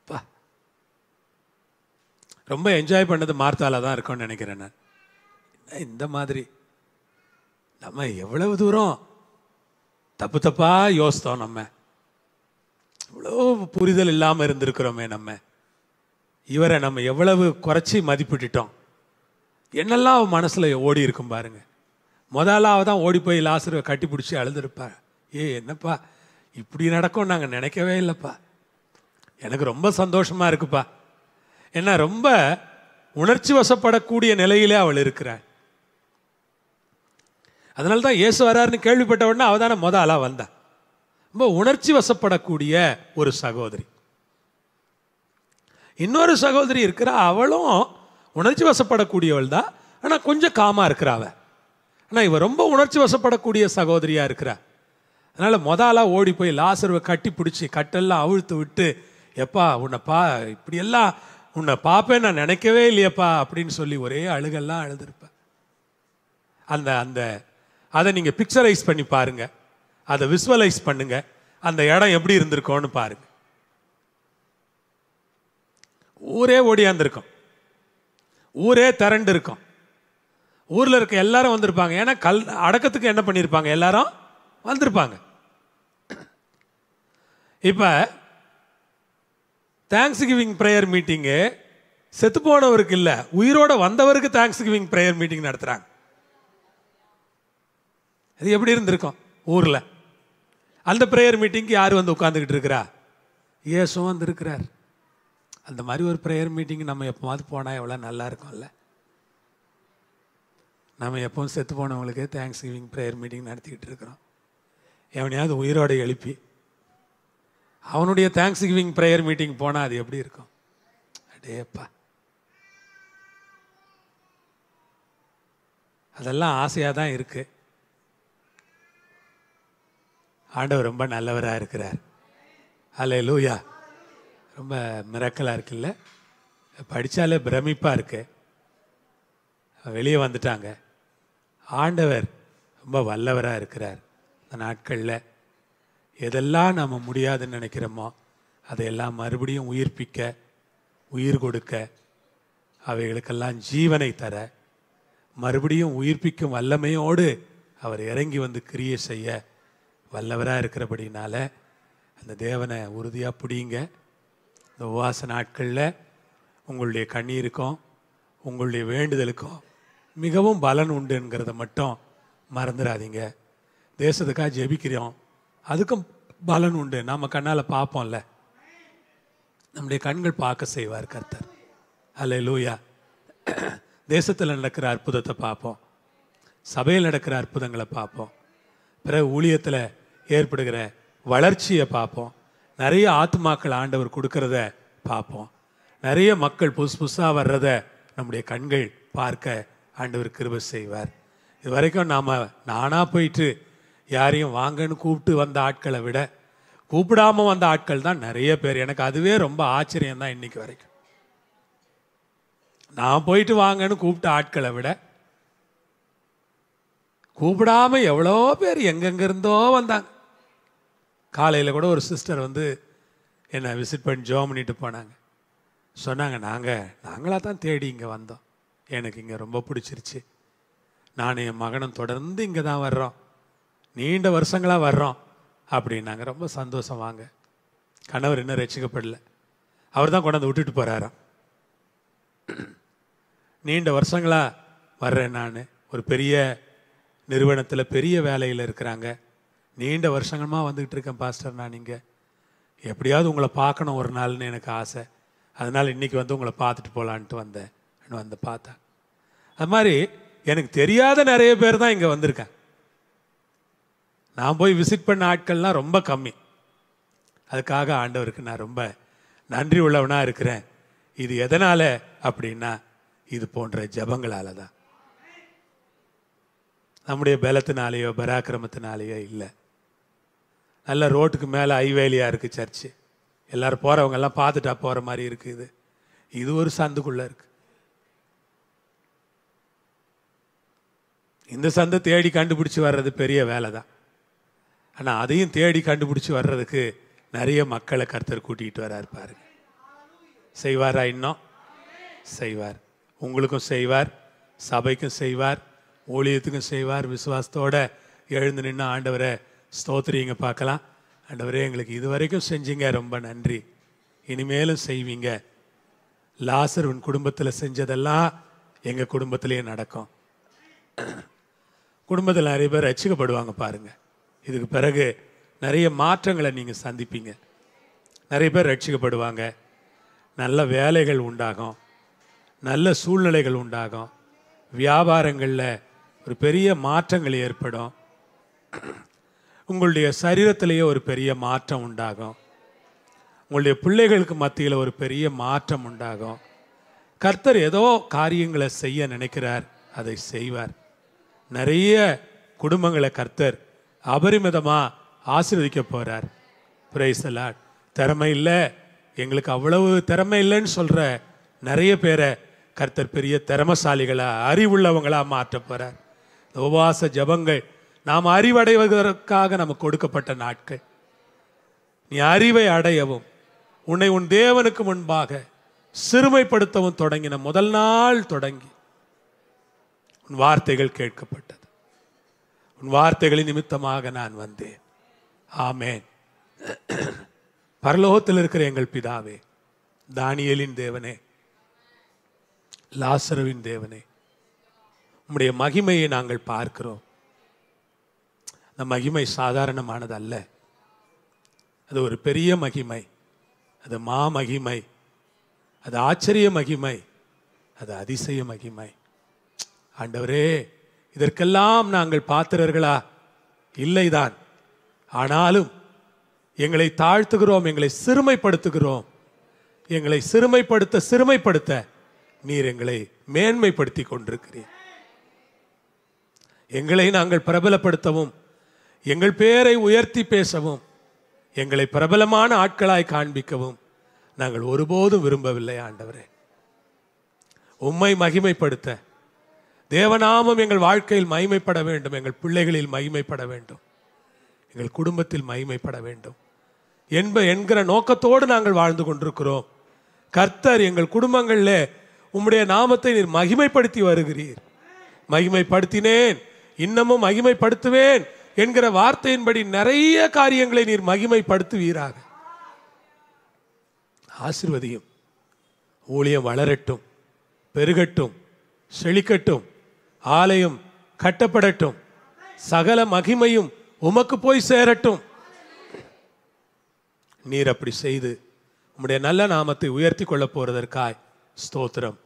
பா, ரொம்ப என்ஜாய் பண்ணது மார்த்தால தான் இருக்கும்னு நினைக்கிறேன் நான். இந்த மாதிரி நம்ம எவ்வளவு தூரம் தப்பு தப்பா யோசித்தோம். நம்ம இவ்வளோ புரிதல் இல்லாமல் இருந்திருக்கிறோமே. இவரை நம்ம எவ்வளவு குறைச்சி மதிப்பிட்டுட்டோம். என்னெல்லாம் மனசில் ஓடி இருக்கும் பாருங்க. முதலாவதான் ஓடி போய் லாசருவை கட்டி பிடிச்சி அழுதுருப்பா. என்னப்பா இப்படி நடக்கும் நாங்கள் நினைக்கவே இல்லைப்பா. எனக்கு ரொம்ப சந்தோஷமாக இருக்குப்பா. ஏன்னா ரொம்ப உணர்ச்சி வசப்படக்கூடிய நிலையிலே அவள் இருக்கிறாள். அதனால தான் இயேசு வராருன்னு கேள்விப்பட்ட உடனே அவள் தானே ஆளாக வந்தா. ரொம்ப உணர்ச்சி வசப்படக்கூடிய ஒரு சகோதரி. இன்னொரு சகோதரி இருக்கிறா, அவளும் உணர்ச்சி வசப்படக்கூடியவள் தான். ஆனால் கொஞ்சம் காமாக இருக்கிறாவ. ஆனால் இவ ரொம்ப உணர்ச்சி வசப்படக்கூடிய சகோதரியாக இருக்கிறா. அதனால் ஆளாக ஓடி போய் லாசருவை கட்டி பிடிச்சி கட்டெல்லாம் அவிழ்த்து விட்டு, எப்பா இப்படியெல்லாம் உன்னை பார்ப்பேன் நான் நினைக்கவே இல்லையப்பா அப்படின்னு சொல்லி ஒரே அழுகெல்லாம் அழுதுருப்பேன். அந்த அதை நீங்கள் பிக்சரைஸ் பண்ணி பாருங்க, அதை விசுவலைஸ் பண்ணுங்க. அந்த இடம் எப்படி இருந்திருக்கோன்னு பாருங்க. ஊரே ஓடியாந்துருக்கும், ஊரே திரண்டு இருக்கும். ஊரில் இருக்க எல்லாரும் வந்திருப்பாங்க. ஏன்னா அடக்கத்துக்கு என்ன பண்ணியிருப்பாங்க? எல்லாரும் வந்திருப்பாங்க. இப்போ தேங்க்ஸ் கிவிங் ப்ரேயர் மீட்டிங்கு செத்து போனவருக்கு இல்லை, உயிரோட வந்தவருக்கு தேங்க்ஸ் கிவிங் ப்ரேயர் மீட்டிங் நடத்துகிறாங்க. அது எப்படி இருந்திருக்கும் ஊரில்? அந்த ப்ரேயர் மீட்டிங்க்கு யார் வந்து உட்காந்துக்கிட்டு இருக்கிறா? இயேசுவும் வந்திருக்கிறார். அந்த மாதிரி ஒரு ப்ரேயர் மீட்டிங் நம்ம எப்போவாது போனால் எவ்வளோ நல்லா இருக்கும்ல. நம்ம எப்பவும் செத்து போனவங்களுக்கு தேங்க்ஸ் கிவிங் ப்ரேயர் மீட்டிங் நடத்திக்கிட்டு இருக்கிறோம். எவனையாவது உயிரோட எழுப்பி அவனுடைய தேங்க்ஸ் கிவிங் ப்ரேயர் மீட்டிங் போனால் அது எப்படி இருக்கும்? அடேப்பா, அதெல்லாம் ஆசையாக தான் இருக்கு. ஆண்டவர் ரொம்ப நல்லவராக இருக்கிறார். அல்லேலூயா. ரொம்ப மிரக்கலாக இருக்குல்ல, படித்தாலே பிரமிப்பாக இருக்கு. வெளியே வந்துட்டாங்க. ஆண்டவர் ரொம்ப வல்லவராக இருக்கிறார். இந்த நாட்களில் எதெல்லாம் நம்ம முடியாதுன்னு நினைக்கிறோமோ அதையெல்லாம் மறுபடியும் உயிர்ப்பிக்க, உயிர் கொடுக்க, அவைகளுக்கெல்லாம் ஜீவனை தர, மறுபடியும் உயிர்ப்பிக்கும் வல்லமையோடு அவர் இறங்கி வந்து கிரியை செய்ய வல்லவராக இருக்கிறபடினால அந்த தேவனை உறுதியாக பிடிங்க. இந்த உபவாச நாட்களில் உங்களுடைய கண்ணீருக்கும் உங்களுடைய வேண்டுதலுக்கும் மிகவும் பலன் உண்டுங்கிறத மட்டும் மறந்துடாதீங்க. தேசத்துக்காக ஜெபிக்கிறோம், அதுக்கும் பலன் உண்டு. நம்ம கண்ணால் பார்ப்போம்ல, நம்முடைய கண்கள் பார்க்க செய்வார் கர்த்தர். அல்லேலூயா. தேசத்தில் நடக்கிற அற்புதத்தை பார்ப்போம், சபையில் நடக்கிற அற்புதங்களை பார்ப்போம், பிறகு ஊழியத்தில் ஏற்படுகிற வளர்ச்சியை பார்ப்போம், நிறைய ஆத்மாக்கள் ஆண்டவர் கொடுக்கறத பார்ப்போம், நிறைய மக்கள் புதுசாக வர்றத நம்முடைய கண்கள் பார்க்க ஆண்டவர் கிருபை செய்வார். இது வரைக்கும் நானாக போயிட்டு யாரையும் வாங்கன்னு கூப்பிட்டு வந்த ஆட்களை விட கூப்பிடாமல் வந்த ஆட்கள் தான் நிறைய பேர். எனக்கு அதுவே ரொம்ப ஆச்சரியம் தான். இன்னைக்கு வரைக்கும் நான் போயிட்டு வாங்கன்னு கூப்பிட்ட ஆட்களை விட கூப்பிடாம எவ்வளோ பேர் எங்கெங்கிருந்தோ வந்தாங்க. காலையில் கூட ஒரு சிஸ்டர் வந்து என்னை விசிட் பண்ணி ஜோம் பண்ணிட்டு போனாங்க. சொன்னாங்க, நாங்களாக தான் தேடி இங்கே வந்தோம், எனக்கு இங்கே ரொம்ப பிடிச்சிருச்சு, நான் என் மகனும் தொடர்ந்து இங்கே தான் வர்றோம், நீண்ட வருஷங்களாக வர்றோம் அப்படின்னாங்க. ரொம்ப சந்தோஷம். வாங்க, கணவர் இன்னும் ரட்சிக்கப்படல. அவர் தான் கொண்டாந்து விட்டுட்டு போகிறாராம். நீண்ட வருஷங்களாக வர்றேன், நான் ஒரு பெரிய நிறுவனத்தில் பெரிய வேலையில் இருக்கிறாங்க. நீண்ட வருஷங்களாக வந்துக்கிட்டு இருக்கேன் பாஸ்டர், நான் இங்கே எப்படியாவது உங்களை பார்க்கணும் ஒரு நாள்னு எனக்கு ஆசை. அதனால் இன்றைக்கி வந்து உங்களை பார்த்துட்டு போகலான்ட்டு வந்தேன். வந்து பார்த்தேன். அது மாதிரி எனக்கு தெரியாத நிறைய பேர் தான் இங்கே வந்திருக்கேன். நான் போய் விசிட் பண்ண ஆட்கள்லாம் ரொம்ப கம்மி. அதுக்காக ஆண்டவருக்கு நான் ரொம்ப நன்றி உள்ளவனாக இருக்கிறேன். இது எதனால் அப்படின்னா, இது போன்ற ஜபங்களால தான். நம்முடைய பலத்தினாலேயோ பராக்கிரமத்தினாலேயோ இல்லை. நல்ல ரோட்டுக்கு மேலே ஹைவேலியாக இருக்குது சர்ச்சு. எல்லோரும் போகிறவங்கெல்லாம் பார்த்துட்டா போகிற மாதிரி இருக்குது. இது ஒரு சந்துக்குள்ளே இருக்குது. இந்த சந்தை தேடி கண்டுபிடிச்சி வர்றது பெரிய வேலை தான். ஆனால் அதையும் தேடி கண்டுபிடிச்சி வர்றதுக்கு நிறைய மக்களை கர்த்தர் கூட்டிகிட்டு வராரு பாருங்க. செய்வாரா? இன்னும் செய்வார். உங்களுக்கும் செய்வார், சபைக்கும் செய்வார், ஊழியத்துக்கும் செய்வார். விசுவாசத்தோடு எழுந்து நின்று ஆண்டவரை ஸ்தோத்திரிங்க பார்க்கலாம். ஆண்டவரே, எங்களுக்கு இதுவரைக்கும் செஞ்சீங்க, ரொம்ப நன்றி. இனிமேலும் செய்வீங்க. லாசருவின் குடும்பத்தில் செஞ்சதெல்லாம் எங்கள் குடும்பத்திலேயே நடக்கும். குடும்பத்தில் நிறைய பேர் ரட்சிக்கப்படுவாங்க பாருங்க. இதுக்கு பிறகு நிறைய மாற்றங்களை நீங்கள் சந்திப்பீங்க. நிறைய பேர் ரட்சிக்கப்படுவாங்க. நல்ல வேலைகள் உண்டாகும், நல்ல சூழ்நிலைகள் உண்டாகும், வியாபாரங்களில் ஒரு பெரிய மாற்றங்கள் ஏற்படும், உங்களுடைய சரீரத்திலேயே ஒரு பெரிய மாற்றம் உண்டாகும், உங்களுடைய பிள்ளைகளுக்கு மத்தியில் ஒரு பெரிய மாற்றம் உண்டாகும். கர்த்தர் ஏதோ காரியங்களை செய்ய நினைக்கிறார், அதை செய்வார். நிறைய குடும்பங்களை கர்த்தர் அபரிமிதமாக ஆசீர்வதிக்க போகிறார். Praise the Lord. திறமை இல்லை, எங்களுக்கு அவ்வளவு திறமை இல்லைன்னு சொல்கிற நிறைய பேரை கர்த்தர் பெரிய திறமசாலிகளாக அறிவுள்ளவங்களாக மாற்ற போகிறார். உபவாச ஜபங்கள் நாம் அறிவடைவதற்காக நமக்கு கொடுக்கப்பட்ட நாட்கள். நீ அறிவை அடையவும் உன்னை உன் தேவனுக்கு முன்பாக சிறுமைப்படுத்தவும் தொடங்கின முதல் நாள் தொடங்கி உன் வார்த்தைகள் கேட்கப்பட்டது. உன் வார்த்தைகளின் நிமித்தமாக நான் வந்தேன். ஆமேன். பரலோகத்தில் இருக்கிற எங்கள் பிதாவே, தானியேலின் தேவனே, லாசருவின் தேவனே, உம்முடைய மகிமையை நாங்கள் பார்க்கிறோம். அந்த மகிமை சாதாரணமானது அல்ல. அது ஒரு பெரிய மகிமை, அது மா மகிமை, அது ஆச்சரிய மகிமை, அது அதிசய மகிமை. ஆண்டவரே, இதற்கெல்லாம் நாங்கள் பாத்திரர்களா? இல்லைதான். ஆனாலும் எங்களை தாழ்த்துகிறோம், எங்களை சிறுமைப்படுத்துகிறோம். எங்களை சிறுமைப்படுத்த நீர் எங்களை மேன்மைப்படுத்தி கொண்டிருக்கிறீர். எங்களை நாங்கள் பிரபலப்படுத்தவும், எங்கள் பேரை உயர்த்தி பேசவும், எங்களை பிரபலமான ஆட்களாய் காண்பிக்கவும் நாங்கள் ஒருபோதும் விரும்பவில்லை. ஆண்டவரே, உம்மை மகிமைப்படுத்த, தேவநாமம் எங்கள் வாழ்க்கையில் மகிமைப்பட வேண்டும், எங்கள் பிள்ளைகளில் மகிமைப்பட வேண்டும், எங்கள் குடும்பத்தில் மகிமைப்பட வேண்டும் என்கிற நோக்கத்தோடு நாங்கள் வாழ்ந்து கொண்டிருக்கிறோம். கர்த்தர், எங்கள் குடும்பங்களில் உம்முடைய நாமத்தை நீர் மகிமைப்படுத்தி வருகிறீர். மகிமைப்படுத்தினேன், இன்னமும் மகிமைப்படுத்துவேன் என்கிற வார்த்தையின்படி நிறைய காரியங்களை நீர் மகிமைப்படுத்துவீராக. ஆசீர்வதியும். ஊழியம் வளரட்டும், பெருகட்டும், செழிக்கட்டும், ஆலயம் கட்டப்படட்டும், சகல மகிமையும் உமக்கு போய் சேரட்டும். நீர் அப்படி செய்து உம்முடைய நல்ல நாமத்தை உயர்த்தி கொள்ள போறதற்காய் ஸ்தோத்திரம்.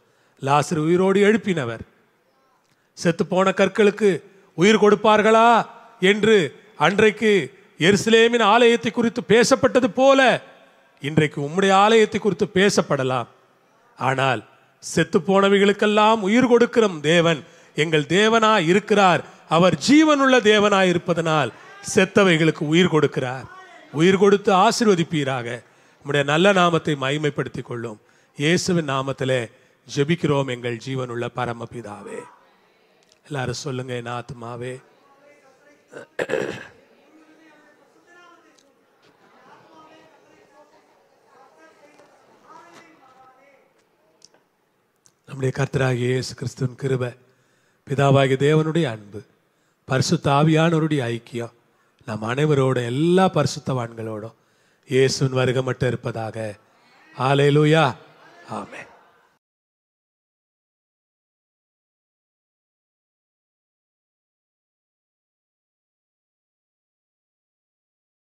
லாசரு உயிரோடு எழுப்பினவர். செத்து போன கற்களுக்கு உயிர் கொடுப்பார்களா என்று அன்றைக்கு எருசலேமின் ஆலயத்தை குறித்து பேசப்பட்டது போல இன்றைக்கு உம்முடைய ஆலயத்தை குறித்து பேசப்படலாம். ஆனால் செத்து போனவைகளுக்கெல்லாம் உயிர் கொடுக்கிற தேவன் எங்கள் தேவனாய் இருக்கிறார். அவர் ஜீவனுள்ள தேவனாய் இருப்பதனால் செத்தவைகளுக்கு உயிர் கொடுக்கிறார். உயிர் கொடுத்து ஆசீர்வதிப்பீராக. உம்முடைய நல்ல நாமத்தை மகிமைப்படுத்திக் கொள்ளும். இயேசுவின் நாமத்திலே ஜெபிக்கிறோம் எங்கள் ஜீவனுள்ள பரமபிதாவே. எல்லாரும் சொல்லுங்க, என் ஆத்துமாவே நம்முடைய கர்த்தராகிய இயேசு கிறிஸ்துவின் கிருபை, பிதாவாகிய தேவனுடைய அன்பு, பரிசுத்த ஆவியானவருடைய ஐக்கியம் நம் அனைவரோட, எல்லா பரிசுத்தவான்களோடும் இயேசுவின் வருகை மட்டும் இருப்பதாக. ஹல்லேலூயா. ஆமென்.